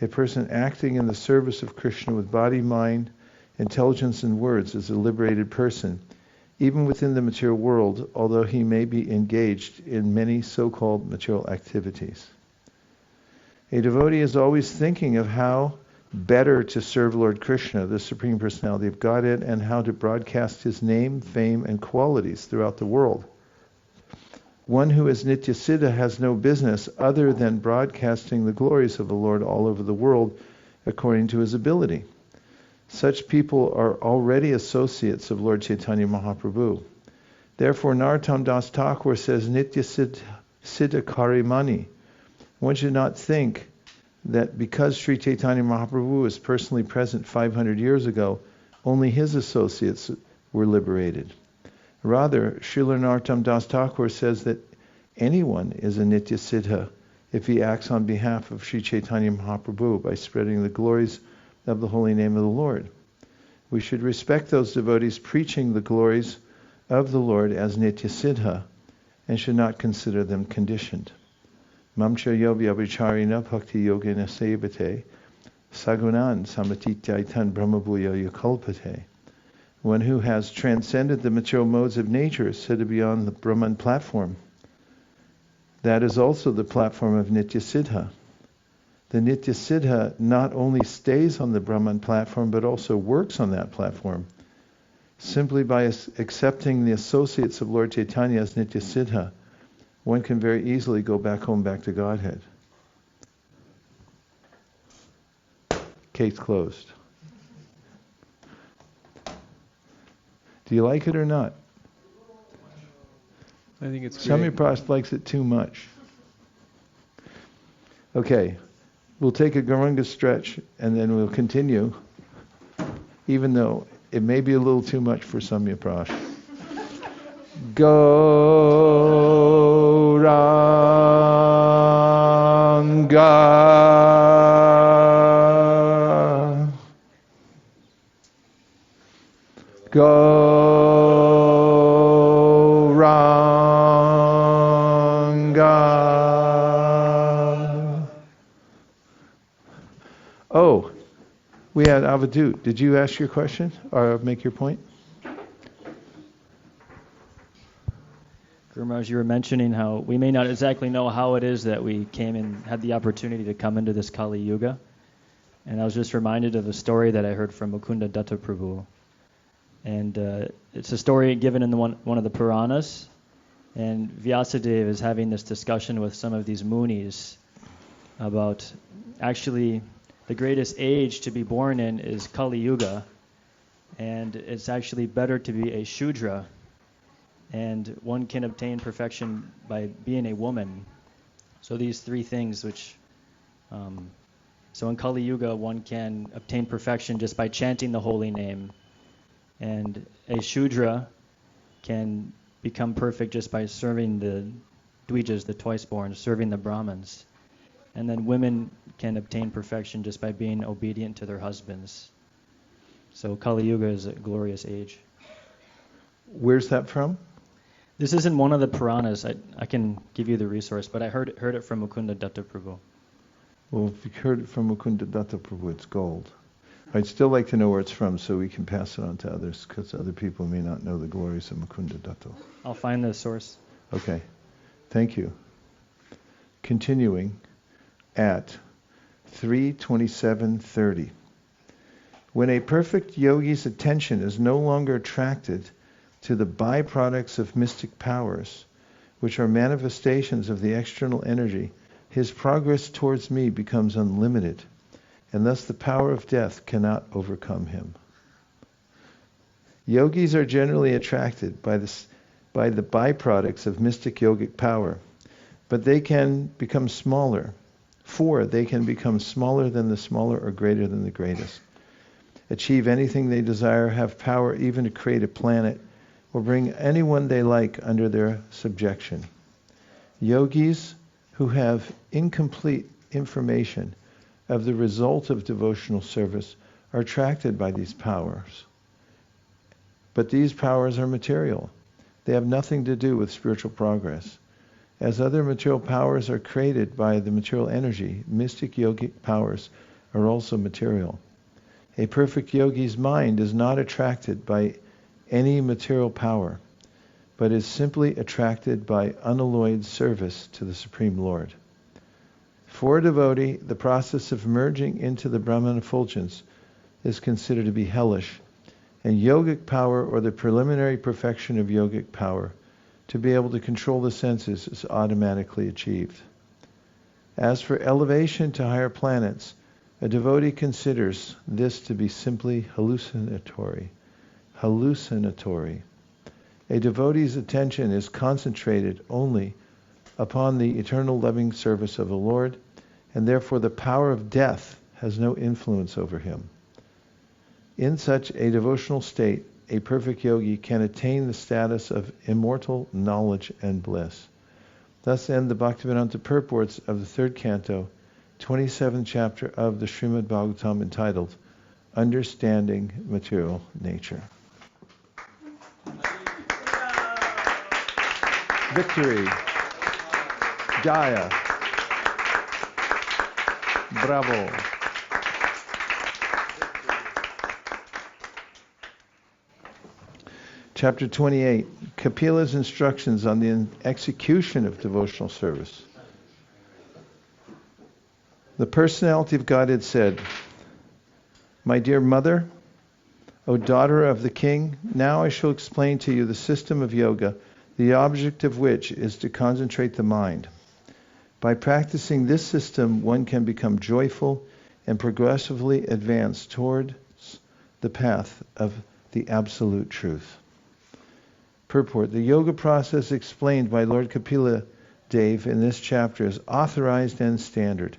A person acting in the service of Krishna with body, mind, intelligence, and words is a liberated person, even within the material world, although he may be engaged in many so-called material activities. A devotee is always thinking of how better to serve Lord Kṛṣṇa, the Supreme Personality of Godhead, and how to broadcast his name, fame, and qualities throughout the world. One who is nitya-siddha has no business other than broadcasting the glories of the Lord all over the world according to his ability. Such people are already associates of Lord Caitanya Mahāprabhu. Therefore, Narottam Das Thakur says, nitya-siddha kari māne. One should not think that because Śrī Caitanya Mahāprabhu was personally present 500 years ago, only his associates were liberated. Rather, Śrīla Narottam Das Thakur says that anyone is a nitya-siddha if he acts on behalf of Śrī Caitanya Mahāprabhu by spreading the glories of the holy name of the Lord. We should respect those devotees preaching the glories of the Lord as nitya-siddha and should not consider them conditioned. Mamcha yogi abhicharina bhakti yogena sevate sagunan samatityaitan brahmabhuya yukalpate. One who has transcended the material modes of nature is said to be on the Brahman platform. That is also the platform of nitya-siddha. The nitya-siddha not only stays on the Brahman platform, but also works on that platform. Simply by accepting the associates of Lord Caitanya as nitya-siddha, one can very easily go back home, back to Godhead. Case closed. Do you like it or not? I think it's great. Samya Prabhu likes it too much. Okay, we'll take a Garanga stretch and then we'll continue, even though it may be a little too much for Samya Prabhu. Gauranga Gauranga. Oh, we had Avadut. Did you ask your question or make your point? Guru Maharaj, you were mentioning how we may not exactly know how it is that we came and had the opportunity to come into this Kali Yuga. And I was just reminded of a story that I heard from Mukunda Datta Prabhu. And it's a story given in one of the Puranas. And Vyasadeva is having this discussion with some of these munis about actually the greatest age to be born in is Kali Yuga. And it's actually better to be a Shudra. And one can obtain perfection by being a woman. So these three things which... so in Kali Yuga, one can obtain perfection just by chanting the holy name. And a Shudra can become perfect just by serving the Dvijas, the twice-born, serving the Brahmins. And then women can obtain perfection just by being obedient to their husbands. So Kali Yuga is a glorious age. Where's that from? This is in one of the Puranas. I can give you the resource, but I heard it from Mukunda Datta Prabhu. Well, if you heard it from Mukunda Datta Prabhu, it's gold. I'd still like to know where it's from so we can pass it on to others, because other people may not know the glories of Mukunda Datta. I'll find the source. Okay. Thank you. Continuing at 3:27:30. When a perfect yogi's attention is no longer attracted to the byproducts of mystic powers, which are manifestations of the external energy, his progress towards me becomes unlimited, and thus the power of death cannot overcome him. Yogis are generally attracted by the byproducts of mystic yogic power, but they can become smaller, for they can become smaller than the smaller or greater than the greatest, achieve anything they desire, have power even to create a planet, or bring anyone they like under their subjection. Yogis who have incomplete information of the result of devotional service are attracted by these powers. But these powers are material. They have nothing to do with spiritual progress. As other material powers are created by the material energy, mystic yogic powers are also material. A perfect yogi's mind is not attracted by any material power, but is simply attracted by unalloyed service to the Supreme Lord. For a devotee, the process of merging into the Brahman effulgence is considered to be hellish, and yogic power, or the preliminary perfection of yogic power, to be able to control the senses, is automatically achieved. As for elevation to higher planets, a devotee considers this to be simply hallucinatory. A devotee's attention is concentrated only upon the eternal loving service of the Lord, and therefore the power of death has no influence over him. In such a devotional state, a perfect yogi can attain the status of immortal knowledge and bliss. Thus end the Bhaktivedanta purports of the 3rd canto, 27th chapter of the Srimad Bhagavatam, entitled Understanding Material Nature. Victory. Jaya. Bravo. Chapter 28, Kapila's instructions on the execution of devotional service. The Personality of Godhead said, "My dear mother, O daughter of the king, now I shall explain to you the system of yoga, the object of which is to concentrate the mind. By practicing this system, one can become joyful and progressively advance towards the path of the absolute truth." Purport: the yoga process explained by Lord Kapila Dev in this chapter is authorized and standard,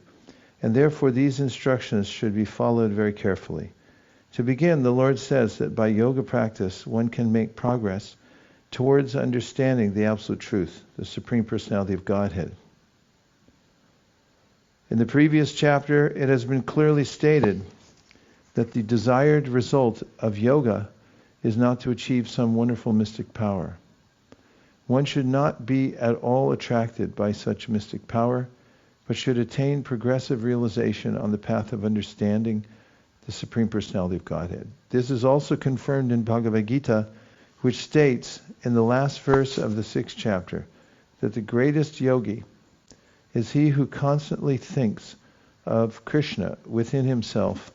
and therefore these instructions should be followed very carefully. To begin, the Lord says that by yoga practice one can make progress towards understanding the absolute truth, the Supreme Personality of Godhead. In the previous chapter, it has been clearly stated that the desired result of yoga is not to achieve some wonderful mystic power. One should not be at all attracted by such mystic power, but should attain progressive realization on the path of understanding the Supreme Personality of Godhead. This is also confirmed in Bhagavad Gita, which states in the last verse of the 6th chapter that the greatest yogi is he who constantly thinks of Krishna within himself,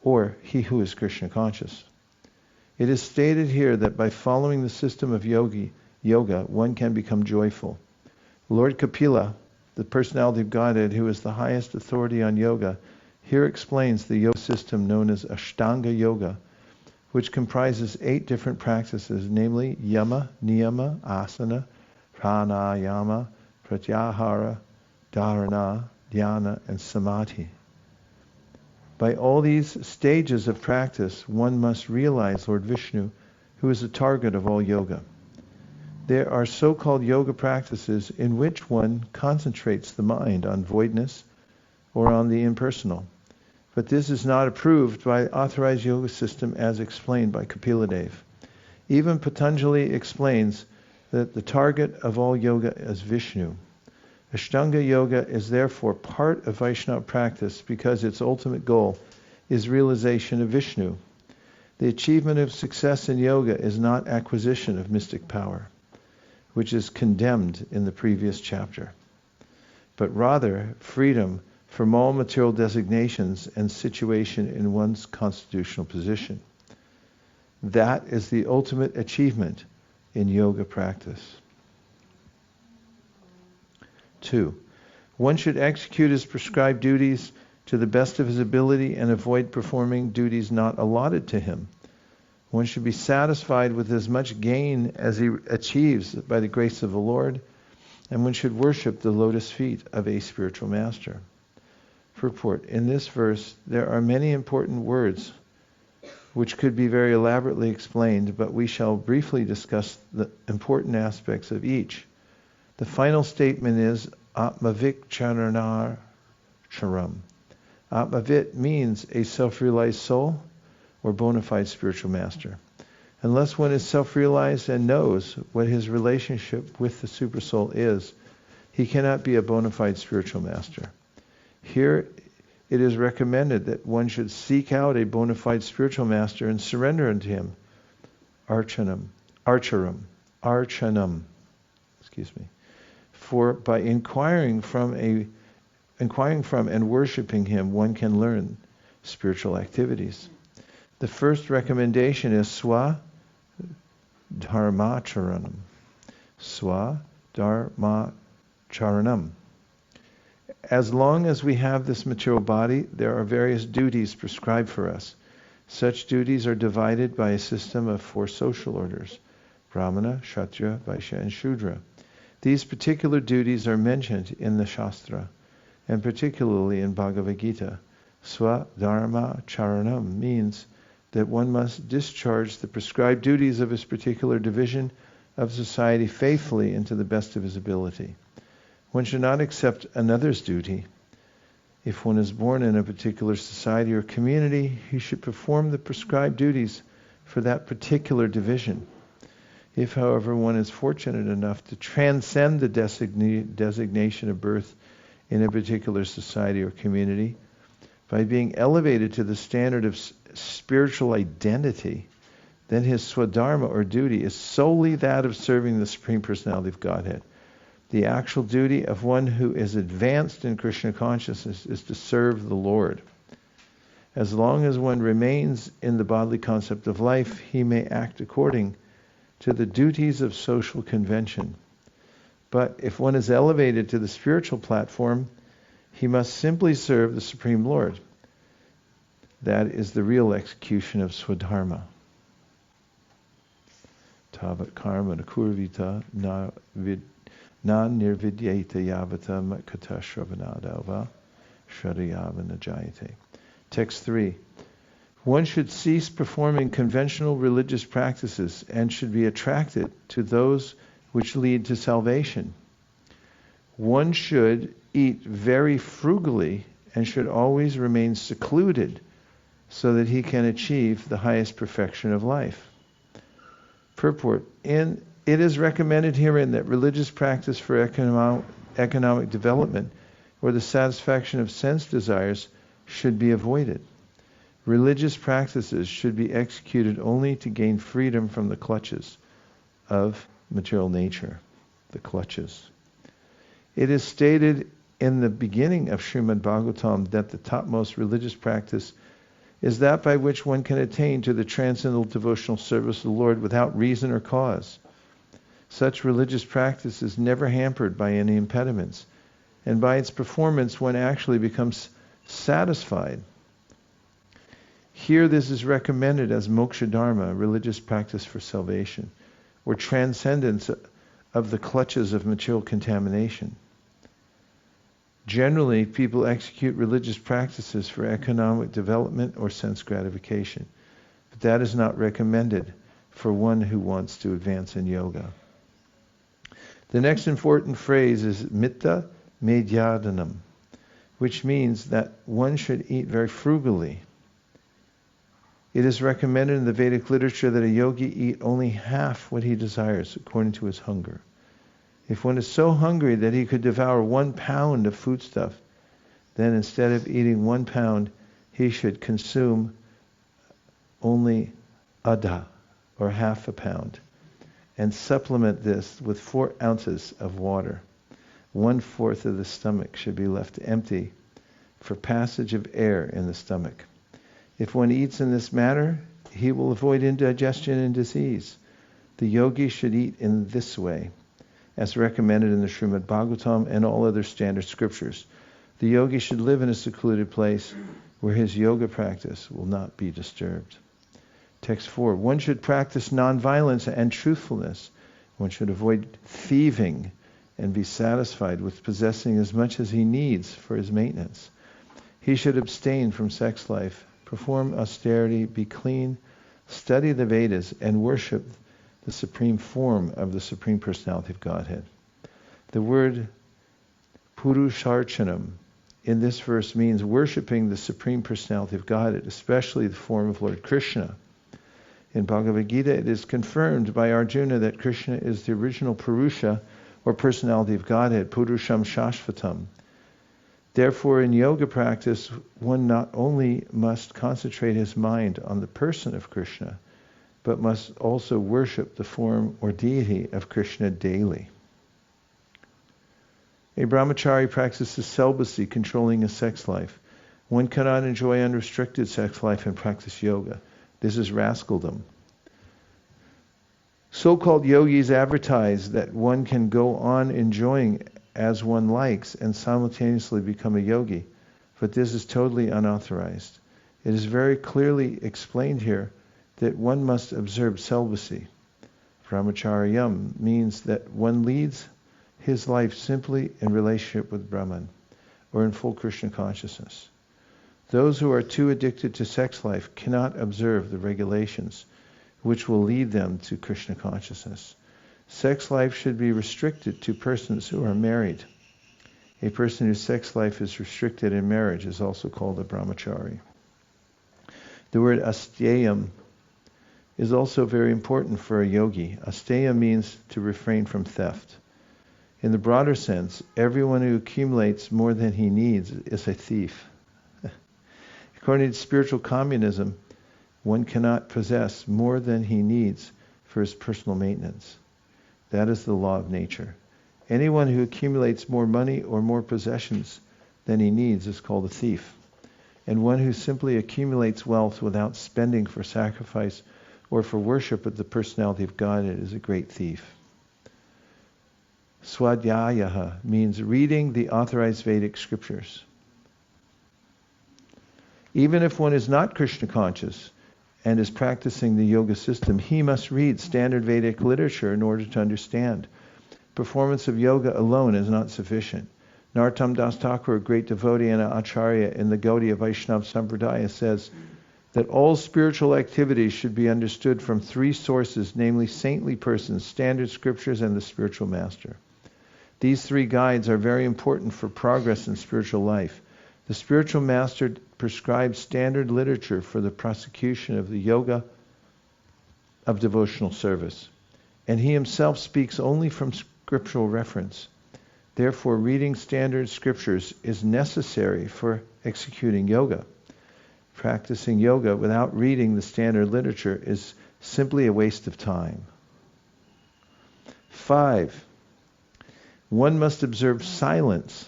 or he who is Krishna conscious. It is stated here that by following the system of yoga, one can become joyful. Lord Kapila, the Personality of Godhead, who is the highest authority on yoga, here explains the yoga system known as Ashtanga Yoga, which comprises 8 different practices, namely yama, niyama, asana, pranayama, pratyahara, dharana, dhyana, and samadhi. By all these stages of practice, one must realize Lord Vishnu, who is the target of all yoga. There are so-called yoga practices in which one concentrates the mind on voidness or on the impersonal. But this is not approved by authorized yoga system as explained by Kapila Dev. Even Patanjali explains that the target of all yoga is Vishnu. Ashtanga Yoga is therefore part of Vaishnava practice because its ultimate goal is realization of Vishnu. The achievement of success in yoga is not acquisition of mystic power, which is condemned in the previous chapter, but rather freedom from all material designations and situation in one's constitutional position. That is the ultimate achievement in yoga practice. 2. One should execute his prescribed duties to the best of his ability and avoid performing duties not allotted to him. One should be satisfied with as much gain as he achieves by the grace of the Lord, and one should worship the lotus feet of a spiritual master. Purport. In this verse, there are many important words which could be very elaborately explained, but we shall briefly discuss the important aspects of each. The final statement is Atmavik Charanar Charam. Atmavit means a self-realized soul or bona fide spiritual master. Unless one is self-realized and knows what his relationship with the Supersoul is, he cannot be a bona fide spiritual master. Here, it is recommended that one should seek out a bona fide spiritual master and surrender unto him. Archanam. For by inquiring from and worshipping him, one can learn spiritual activities. The first recommendation is Swadharmacharanam. Swadharmacharanam. As long as we have this material body, there are various duties prescribed for us. Such duties are divided by a system of 4 social orders: Brahmana, Kshatriya, Vaishya, and Shudra. These particular duties are mentioned in the Shastra, and particularly in Bhagavad Gita. Swadharma Charanam means that one must discharge the prescribed duties of his particular division of society faithfully and to the best of his ability. One should not accept another's duty. If one is born in a particular society or community, he should perform the prescribed duties for that particular division. If, however, one is fortunate enough to transcend the designation of birth in a particular society or community, by being elevated to the standard of spiritual identity, then his swadharma or duty is solely that of serving the Supreme Personality of Godhead. The actual duty of one who is advanced in Krishna consciousness is to serve the Lord. As long as one remains in the bodily concept of life, he may act according to the duties of social convention. But if one is elevated to the spiritual platform, he must simply serve the Supreme Lord. That is the real execution of Swadharma. Tavat karma nakurvita na nirvidyeta yavata matkata shravanadava shriyava najayate. Text 3. One should cease performing conventional religious practices and should be attracted to those which lead to salvation. One should eat very frugally and should always remain secluded so that he can achieve the highest perfection of life. Purport. It is recommended herein that religious practice for economic development or the satisfaction of sense desires should be avoided. Religious practices should be executed only to gain freedom from the clutches of material nature, the clutches. It is stated in the beginning of Srimad Bhagavatam that the topmost religious practice is that by which one can attain to the transcendental devotional service of the Lord without reason or cause. Such religious practice is never hampered by any impediments, and by its performance one actually becomes satisfied. Here this is recommended as moksha dharma, religious practice for salvation, or transcendence of the clutches of material contamination. Generally, people execute religious practices for economic development or sense gratification, but that is not recommended for one who wants to advance in yoga. The next important phrase is mitta medhyadanam, which means that one should eat very frugally. It is recommended in the Vedic literature that a yogi eat only half what he desires according to his hunger. If one is so hungry that he could devour 1 pound of foodstuff, then instead of eating 1 pound, he should consume only adha, or half a pound, and supplement this with 4 ounces of water. 1/4 of the stomach should be left empty for passage of air in the stomach. If one eats in this manner, he will avoid indigestion and disease. The yogi should eat in this way, as recommended in the Srimad Bhagavatam and all other standard scriptures. The yogi should live in a secluded place where his yoga practice will not be disturbed. Text 4. One should practice non-violence and truthfulness. One should avoid thieving and be satisfied with possessing as much as he needs for his maintenance. He should abstain from sex life, perform austerity, be clean, study the Vedas, and worship the supreme form of the Supreme Personality of Godhead. The word Purusharchanam in this verse means worshipping the Supreme Personality of Godhead, especially the form of Lord Kṛṣṇa. In Bhagavad Gita, it is confirmed by Arjuna that Krishna is the original Purusha, or personality of Godhead, Purusham Shashvatam. Therefore, in yoga practice, one not only must concentrate his mind on the person of Krishna, but must also worship the form or deity of Krishna daily. A brahmachari practices celibacy, controlling his sex life. One cannot enjoy unrestricted sex life and practice yoga. This is rascaldom. So-called yogis advertise that one can go on enjoying as one likes and simultaneously become a yogi, but this is totally unauthorized. It is very clearly explained here that one must observe celibacy. Brahmacharyam means that one leads his life simply in relationship with Brahman, or in full Krishna consciousness. Those who are too addicted to sex life cannot observe the regulations which will lead them to Krishna consciousness. Sex life should be restricted to persons who are married. A person whose sex life is restricted in marriage is also called a brahmachari. The word asteyam is also very important for a yogi. Asteya means to refrain from theft. In the broader sense, everyone who accumulates more than he needs is a thief. According to spiritual communism, one cannot possess more than he needs for his personal maintenance. That is the law of nature. Anyone who accumulates more money or more possessions than he needs is called a thief. And one who simply accumulates wealth without spending for sacrifice or for worship of the personality of Godhead is a great thief. Swadhyayaha means reading the authorized Vedic scriptures. Even if one is not Krishna conscious and is practicing the yoga system, he must read standard Vedic literature in order to understand. Performance of yoga alone is not sufficient. Narottam Das Ṭhākura, a great devotee and acharya in the Gaudiya Vaishnava Sampradaya, says that all spiritual activities should be understood from three sources, namely saintly persons, standard scriptures, and the spiritual master. These three guides are very important for progress in spiritual life. The spiritual master prescribes standard literature for the prosecution of the yoga of devotional service, and he himself speaks only from scriptural reference. Therefore, reading standard scriptures is necessary for executing yoga. Practicing yoga without reading the standard literature is simply a waste of time. 5. One must observe silence,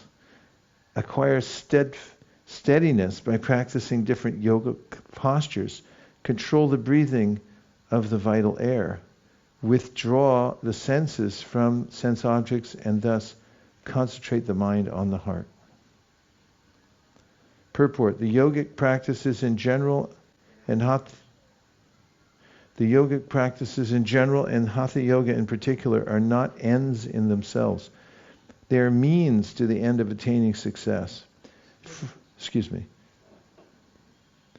acquire steadiness by practicing different yoga postures, control the breathing of the vital air, withdraw the senses from sense objects, and thus concentrate the mind on the heart. Purport: the yogic practices in general and hatha yoga in particular are not ends in themselves. They are means to the end of attaining success.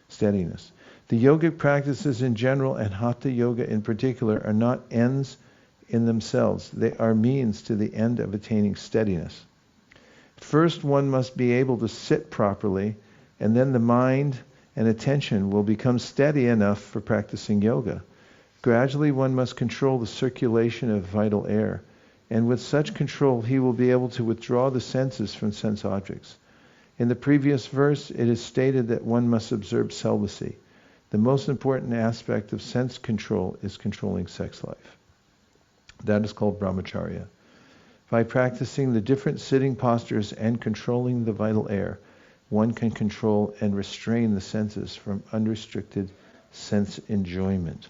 Steadiness. The yogic practices in general and hatha yoga in particular are not ends in themselves. They are means to the end of attaining steadiness. First, one must be able to sit properly, and then the mind and attention will become steady enough for practicing yoga. Gradually, one must control the circulation of vital air, and with such control, he will be able to withdraw the senses from sense objects. In the previous verse, it is stated that one must observe celibacy. The most important aspect of sense control is controlling sex life. That is called brahmacharya. By practicing the different sitting postures and controlling the vital air, one can control and restrain the senses from unrestricted sense enjoyment.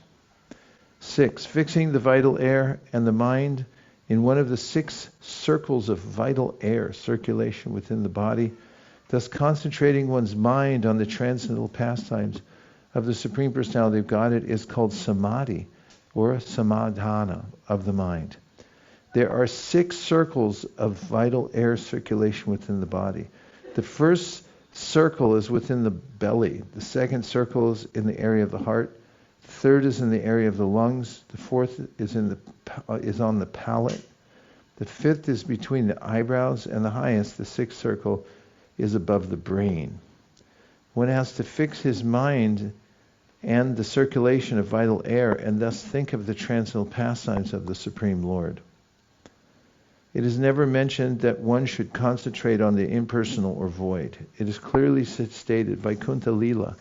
6. Fixing the vital air and the mind in one of the 6 circles of vital air circulation within the body, thus concentrating one's mind on the transcendental pastimes of the Supreme Personality of Godhead, is called samadhi, or samadhana of the mind. There are 6 circles of vital air circulation within the body. The first circle is within the belly. The second circle is in the area of the heart. The third is in the area of the lungs. The fourth is on the palate. The fifth is between the eyebrows, and the highest, the 6th circle, is above the brain. One has to fix his mind and the circulation of vital air, and thus think of the transcendental pastimes of the Supreme Lord. It is never mentioned that one should concentrate on the impersonal or void. It is clearly stated, Vaikuntha Lila.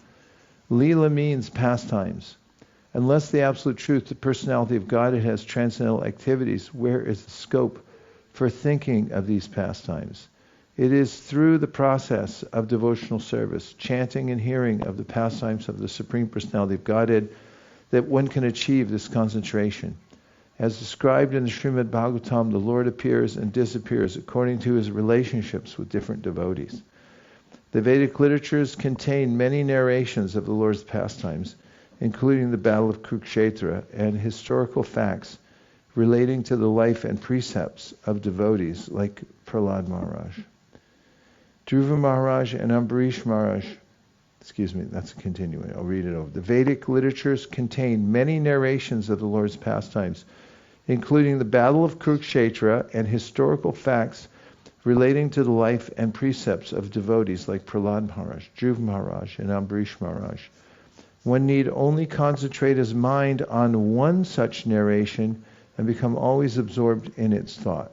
Lila means pastimes. Unless the absolute truth, the personality of Godhead, has transcendental activities, where is the scope for thinking of these pastimes? It is through the process of devotional service, chanting and hearing of the pastimes of the Supreme Personality of Godhead, that one can achieve this concentration. As described in the Srimad Bhagavatam, the Lord appears and disappears according to his relationships with different devotees. The Vedic literatures contain many narrations of the Lord's pastimes, including the Battle of Kurukshetra and historical facts relating to the life and precepts of devotees like Prahlad Maharaj. Dhruva Maharaj and Ambarish Maharaj, that's a continuing, I'll read it over. The Vedic literatures contain many narrations of the Lord's pastimes, including the Battle of Kurukshetra and historical facts relating to the life and precepts of devotees like Prahlad Maharaj, Dhruva Maharaj, and Ambarish Maharaj. One need only concentrate his mind on one such narration and become always absorbed in its thought.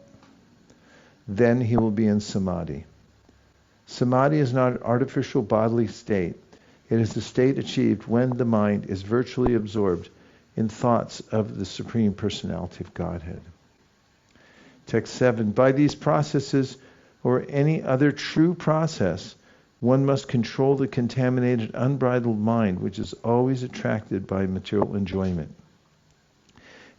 Then he will be in samadhi. Samadhi is not an artificial bodily state. It is the state achieved when the mind is virtually absorbed in thoughts of the Supreme Personality of Godhead. Text 7. By these processes, or any other true process, one must control the contaminated, unbridled mind, which is always attracted by material enjoyment,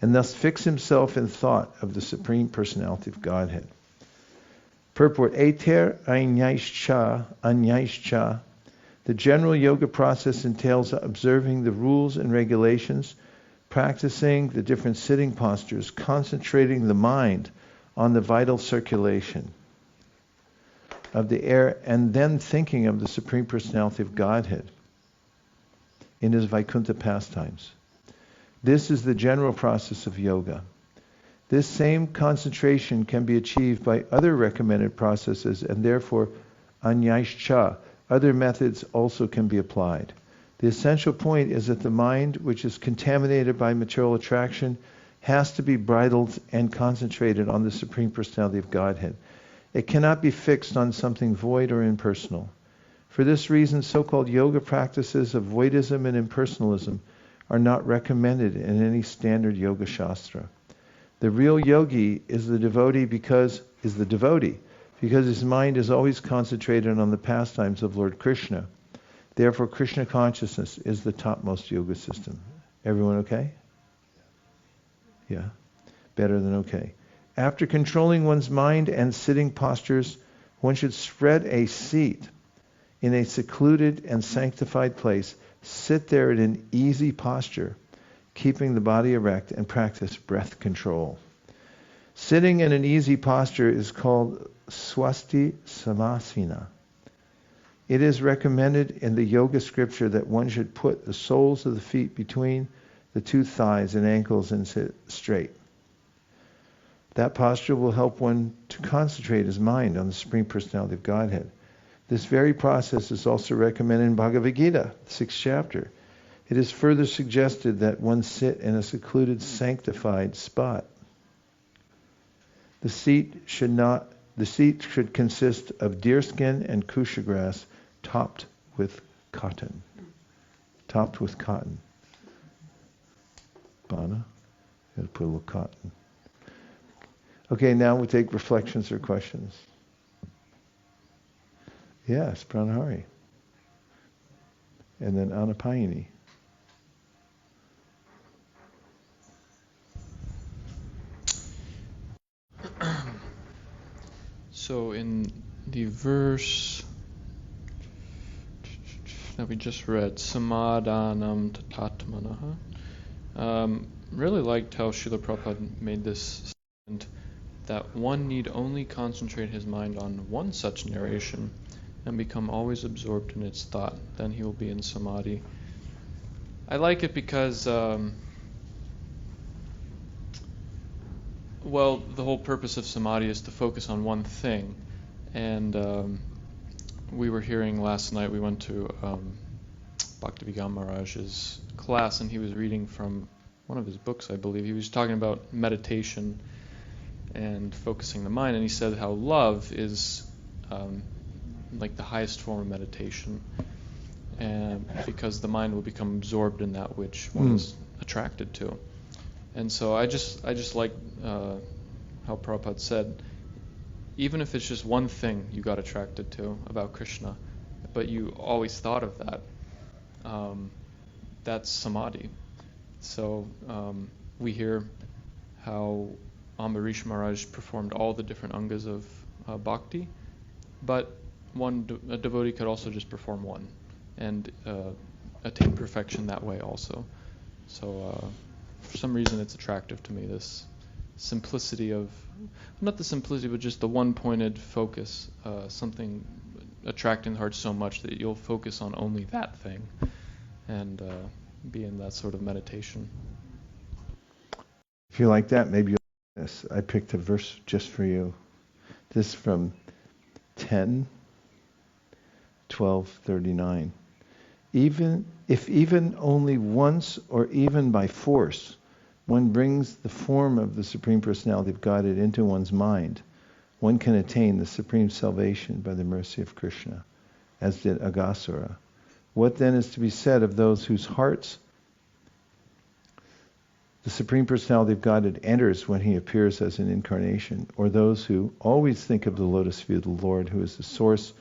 and thus fix himself in thought of the Supreme Personality of Godhead. Purport: Eter anyāścha. The general yoga process entails observing the rules and regulations, practicing the different sitting postures, concentrating the mind on the vital circulation of the air, and then thinking of the Supreme Personality of Godhead in his Vaikuntha pastimes. This is the general process of yoga. This same concentration can be achieved by other recommended processes, and therefore anyāścha, other methods also can be applied. The essential point is that the mind, which is contaminated by material attraction, has to be bridled and concentrated on the Supreme Personality of Godhead. It cannot be fixed on something void or impersonal. For this reason, so-called yoga practices of voidism and impersonalism are not recommended in any standard yoga shastra. The real yogi is the devotee because his mind is always concentrated on the pastimes of Lord Kṛṣṇa. Therefore, Krishna consciousness is the topmost yoga system. Everyone okay? Yeah, better than okay. After controlling one's mind and sitting postures, one should spread a seat in a secluded and sanctified place. Sit there in an easy posture, keeping the body erect, and practice breath control. Sitting in an easy posture is called swasti samasina. It is recommended in the yoga scripture that one should put the soles of the feet between the 2 thighs and ankles and sit straight. That posture will help one to concentrate his mind on the Supreme Personality of Godhead. This very process is also recommended in Bhagavad Gita, 6th chapter. It is further suggested that one sit in a secluded, sanctified spot. The seat should consist of deerskin and kusha grass topped with cotton. Bana, you gotta put a little cotton. Okay, now we take reflections or questions. Yes, pranahari. And then anapayini. So in the verse that we just read, samadhanam tatatmanaha, really liked how Srila Prabhupada made this statement that one need only concentrate his mind on one such narration and become always absorbed in its thought, then he will be in samadhi. I like it because, the whole purpose of samadhi is to focus on one thing. And we were hearing last night, we went to Bhaktivedanta Maharaj's class, and he was reading from one of his books, I believe. He was talking about meditation and focusing the mind, and he said how love is like the highest form of meditation, and because the mind will become absorbed in that which one is attracted to. And so I just like how Prabhupada said, even if it's just one thing you got attracted to about Krishna, but you always thought of that, that's samadhi. So we hear how Ambarish Maharaj performed all the different angas of bhakti, but a devotee could also just perform one and attain perfection that way also. So for some reason it's attractive to me, this simplicity of, not the simplicity, but just the one-pointed focus, something attracting the heart so much that you'll focus on only that thing and be in that sort of meditation. If you like that, maybe you'll like this. I picked a verse just for you. This is from 10:12:39. If even only once or even by force one brings the form of the Supreme Personality of Godhead into one's mind, one can attain the supreme salvation by the mercy of Krishna, as did Aghasura. What then is to be said of those whose hearts the Supreme Personality of Godhead enters when he appears as an incarnation, or those who always think of the lotus feet of the Lord, who is the source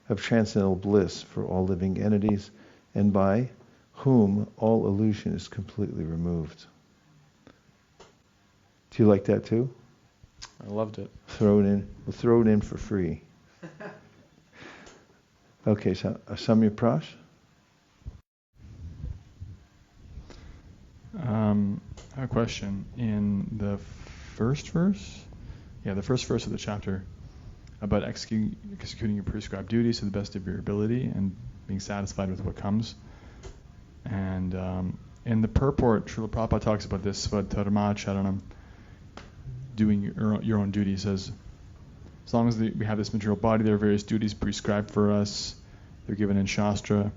of transcendental bliss for all living entities, and by whom all illusion is completely removed? Do you like that too? I loved it. Throw it in. We'll throw it in for free. Okay, so Samya Prash? I have a question. In the first verse, the first verse of the chapter, about executing your prescribed duties to the best of your ability and being satisfied with what comes. And in the purport, Srila Prabhupada talks about this, Svadharma Charanam, doing your own duty. He says, as long as we have this material body, there are various duties prescribed for us. They're given in Shastra.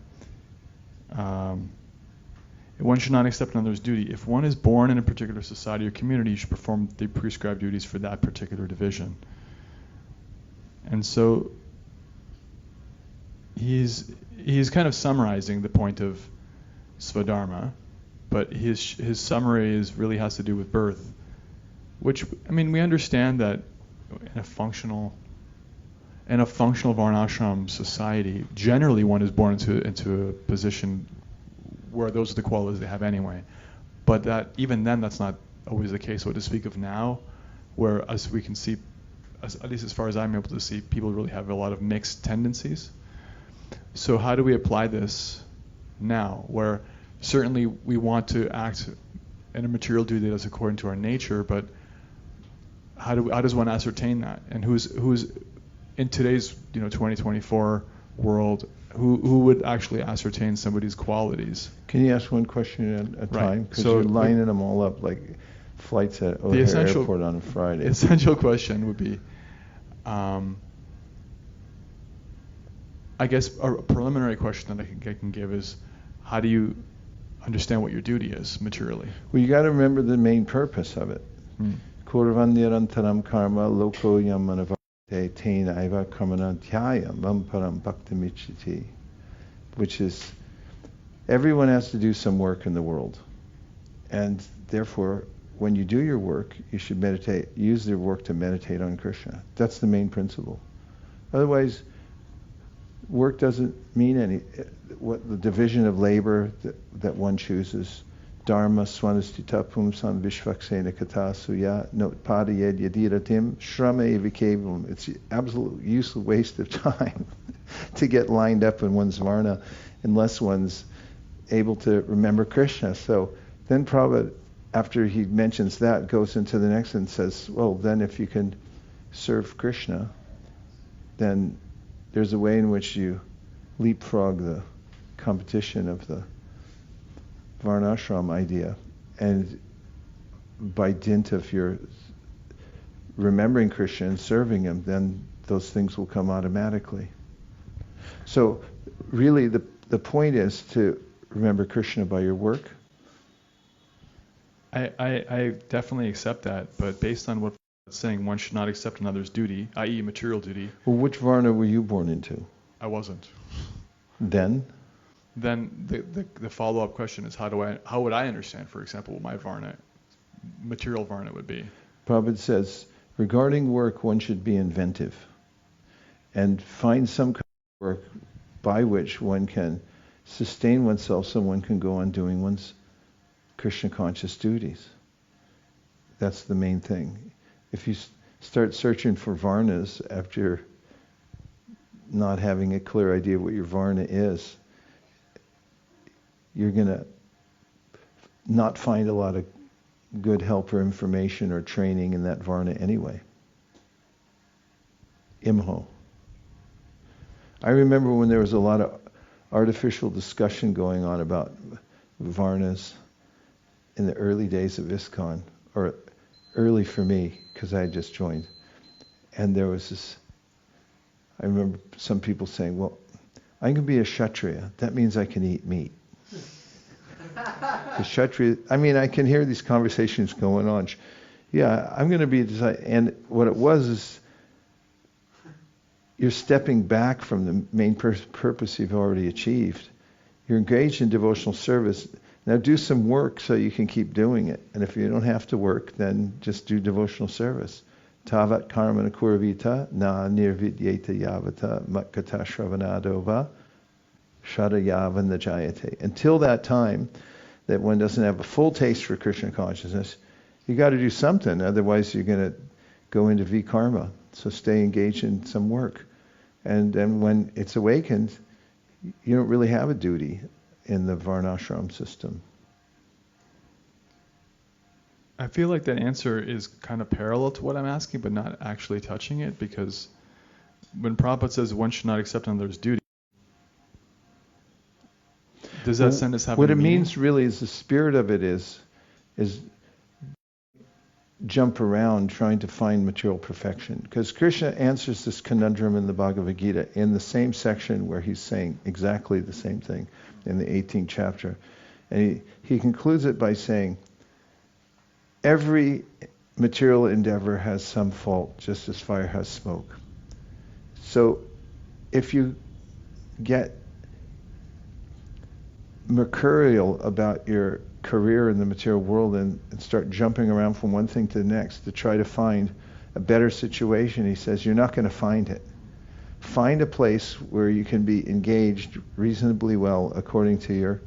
One should not accept another's duty. If one is born in a particular society or community, you should perform the prescribed duties for that particular division. And so he's kind of summarizing the point of Svadharma, but his summary really has to do with birth, which, I mean, we understand that in a functional varnashram society, generally one is born into a position where those are the qualities they have anyway. But that even then, that's not always the case. So to speak of now, where as we can see, at least as far as I'm able to see, people really have a lot of mixed tendencies. So how do we apply this now, where certainly we want to act in a material duty that's according to our nature, but how does one ascertain that? And who's in today's 2024 world, who would actually ascertain somebody's qualities? Can you ask one question at a time? Because So you're lining them all up like flights at O'Hare Airport on a Friday. The essential question would be, I guess a preliminary question that I can give is, how do you understand what your duty is materially? Well, you got to remember the main purpose of it. Kurvandirantaram karma loko yamanavate tena eva karmana dhyaya vamparam bhaktamichiti, which is everyone has to do some work in the world, and therefore when you do your work, you should use your work to meditate on Krishna. That's the main principle. Otherwise, work doesn't mean any. What the division of labor that one chooses. Dharma swanastita pumsam vishvaksena kata suya notpadayed yadiratim shrame vikevam. It's an absolute useless waste of time to get lined up in one's varna unless one's able to remember Krishna. So then Prabhupada, after he mentions that, goes into the next and says, well, then if you can serve Krishna, then there's a way in which you leapfrog the competition of the varnashram idea, and by dint of your remembering Krishna and serving him, then those things will come automatically. So really the point is to remember Krishna by your work. I definitely accept that, but based on what it's saying, one should not accept another's duty, i.e. material duty. Well, which varna were you born into? I wasn't. Then the follow-up question is how would I understand, for example, what my material varna would be? Prabhupada says, regarding work, one should be inventive and find some kind of work by which one can sustain oneself so one can go on doing one's Krishna conscious duties. That's the main thing. If you start searching for varnas after not having a clear idea of what your varna is, you're going to not find a lot of good help or information or training in that varna anyway. Imho. I remember when there was a lot of artificial discussion going on about varnas in the early days of ISKCON, or early for me, because I had just joined. And there was this, I remember some people saying, well, I'm going to be a Kshatriya. That means I can eat meat. The Kshatriya, I mean, I can hear these conversations going on. Yeah, I'm going to be, and what it was is, you're stepping back from the main purpose you've already achieved. You're engaged in devotional service. Now do some work so you can keep doing it. And if you don't have to work, then just do devotional service. Tavat karmana kuravita na nirvidyeta yavata matkata shravanadova shadayavan jayate. Until that time that one doesn't have a full taste for Krishna consciousness, you got to do something. Otherwise you're going to go into vikarma. So stay engaged in some work. And then when it's awakened, you don't really have a duty in the varnashram system. I feel like that answer is kind of parallel to what I'm asking, but not actually touching it, because when Prabhupada says one should not accept another's duty, does that sentence have what any it meaning? means really is the spirit of it is jump around trying to find material perfection. Because Krishna answers this conundrum in the Bhagavad Gita in the same section where he's saying exactly the same thing in the 18th chapter. And he concludes it by saying, every material endeavor has some fault, just as fire has smoke. So if you get mercurial about your career in the material world and start jumping around from one thing to the next to try to find a better situation, he says, you're not going to find it. Find a place where you can be engaged reasonably well according to your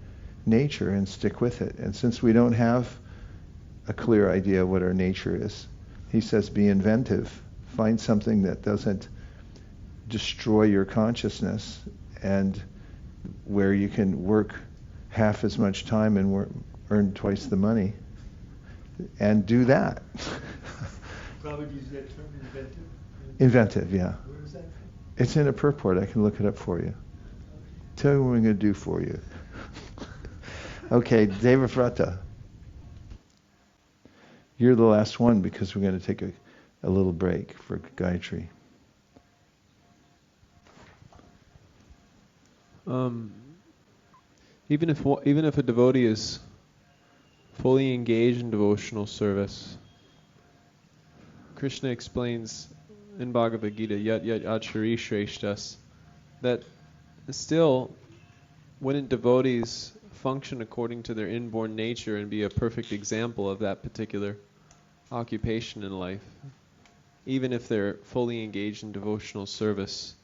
nature and stick with it. And since we don't have a clear idea what our nature is, he says be inventive. Find something that doesn't destroy your consciousness and where you can work half as much time and earn twice the money, and do that. Probably use that term, inventive. Inventive, yeah. Where is that from? It's in a purport. I can look it up for you. Tell you what I'm going to do for you. Okay, Devavrata. You're the last one because we're going to take a little break for Gayatri. Even if a devotee is fully engaged in devotional service, Krishna explains in Bhagavad Gita, yat achari shreshtas, that still, wouldn't devotees function according to their inborn nature and be a perfect example of that particular occupation in life, even if they're fully engaged in devotional service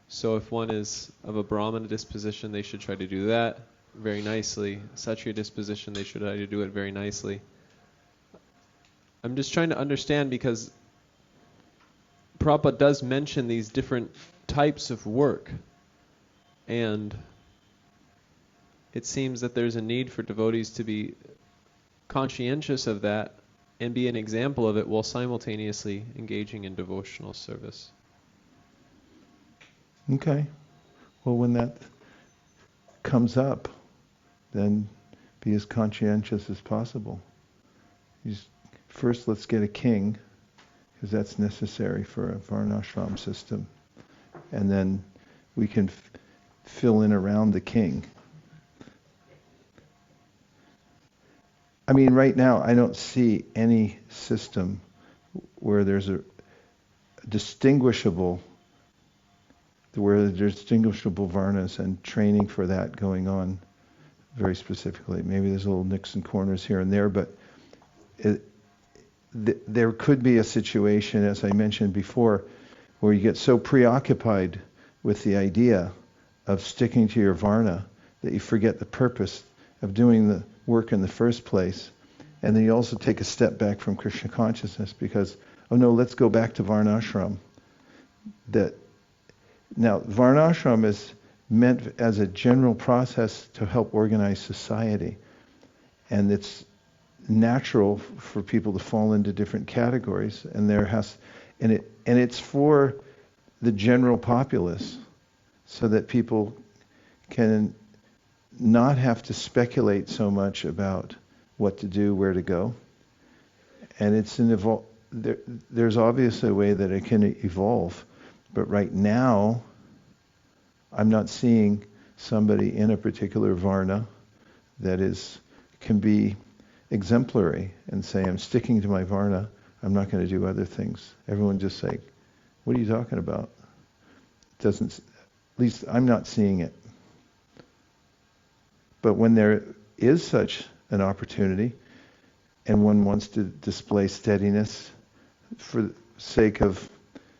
So if one is of a Brahmana disposition, they should try to do that very nicely. Sattva disposition, they should try to do it very nicely. I'm just trying to understand, because Prabhupada does mention these different types of work, and it seems that there's a need for devotees to be conscientious of that and be an example of it while simultaneously engaging in devotional service. Okay. Well, when that comes up, then be as conscientious as possible. First, let's get a king, because that's necessary for a varnashram system. And then we can fill in around the king. I mean, right now, I don't see any system where there's distinguishable varnas and training for that going on very specifically. Maybe there's little nicks and corners here and there, but there could be a situation, as I mentioned before, where you get so preoccupied with the idea of sticking to your varna that you forget the purpose of doing the work in the first place. And then you also take a step back from Krishna consciousness because, oh no, let's go back to varnashram. Now, varnashram is meant as a general process to help organize society. And it's natural for people to fall into different categories, and it's for the general populace, so that people can not have to speculate so much about what to do, where to go. And there's obviously a way that it can evolve, but right now I'm not seeing somebody in a particular varna that can be exemplary and say, I'm sticking to my varna, I'm not going to do other things. Everyone just say, what are you talking about? At least I'm not seeing it. But when there is such an opportunity and one wants to display steadiness for the sake of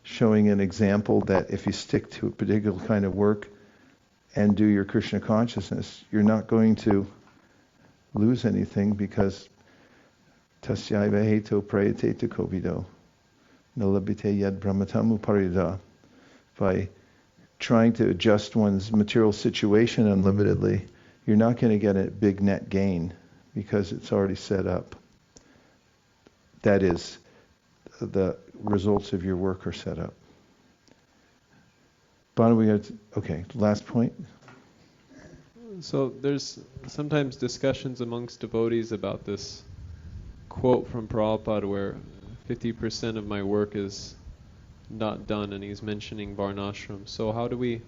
showing an example that if you stick to a particular kind of work and do your Krishna consciousness, you're not going to lose anything, because tasyaiva heto prayate te kovido nalabite yad brahmatamu parida. By trying to adjust one's material situation unlimitedly, you're not going to get a big net gain because it's already set up. That is, the results of your work are set up. Okay, last point. So there's sometimes discussions amongst devotees about this quote from Prabhupada where 50% of my work is not done, and he's mentioning varnashram. So how do we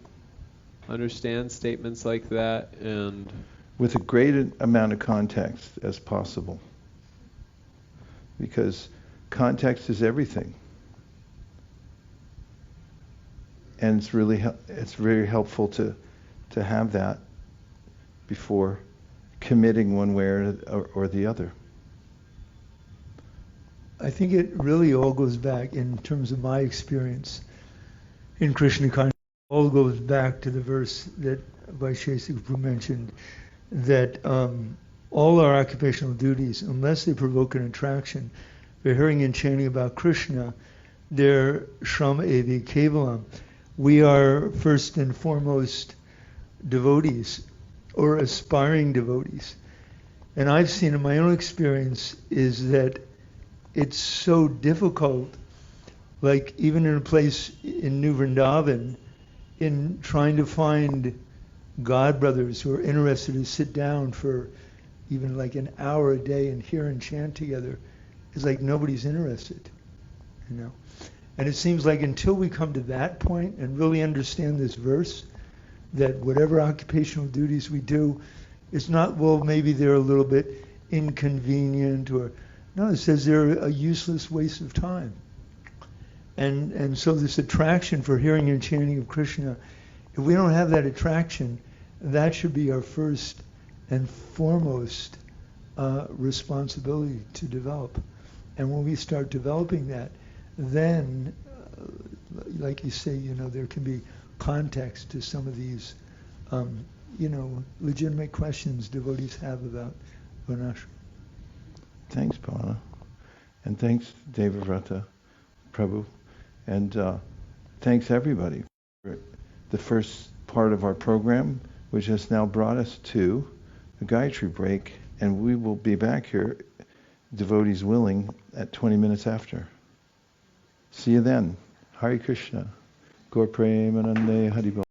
understand statements like that? And with a great amount of context as possible, because context is everything, and it's very helpful to have that before committing one way or the other. I think it really all goes back, in terms of my experience in Krishna consciousness, all goes back to the verse that Vaiśeṣika mentioned, that all our occupational duties, unless they provoke an attraction, for hearing and chanting about Krishna, they're shram evi kevalam. We are first and foremost devotees, or aspiring devotees. And I've seen in my own experience is that it's so difficult, like even in a place in New Vrindavan, in trying to find God brothers who are interested to sit down for even like an hour a day and hear and chant together. It's like nobody's interested, you know. And it seems like until we come to that point and really understand this verse, that whatever occupational duties we do, it's not, well, maybe they're a little bit inconvenient, or no, it says they're a useless waste of time. And so this attraction for hearing and chanting of Krishna, if we don't have that attraction, that should be our first and foremost responsibility to develop. And when we start developing that, then, like you say, you know, there can be context to some of these, legitimate questions devotees have about Varnashram. Thanks, Pavana. And thanks, Devavrata Prabhu. And thanks, everybody, for the first part of our program, which has now brought us to a Gayatri break. And we will be back here, devotees willing, at 20 minutes after. See you then. Hare Krishna. Gaur Premanande Haribol.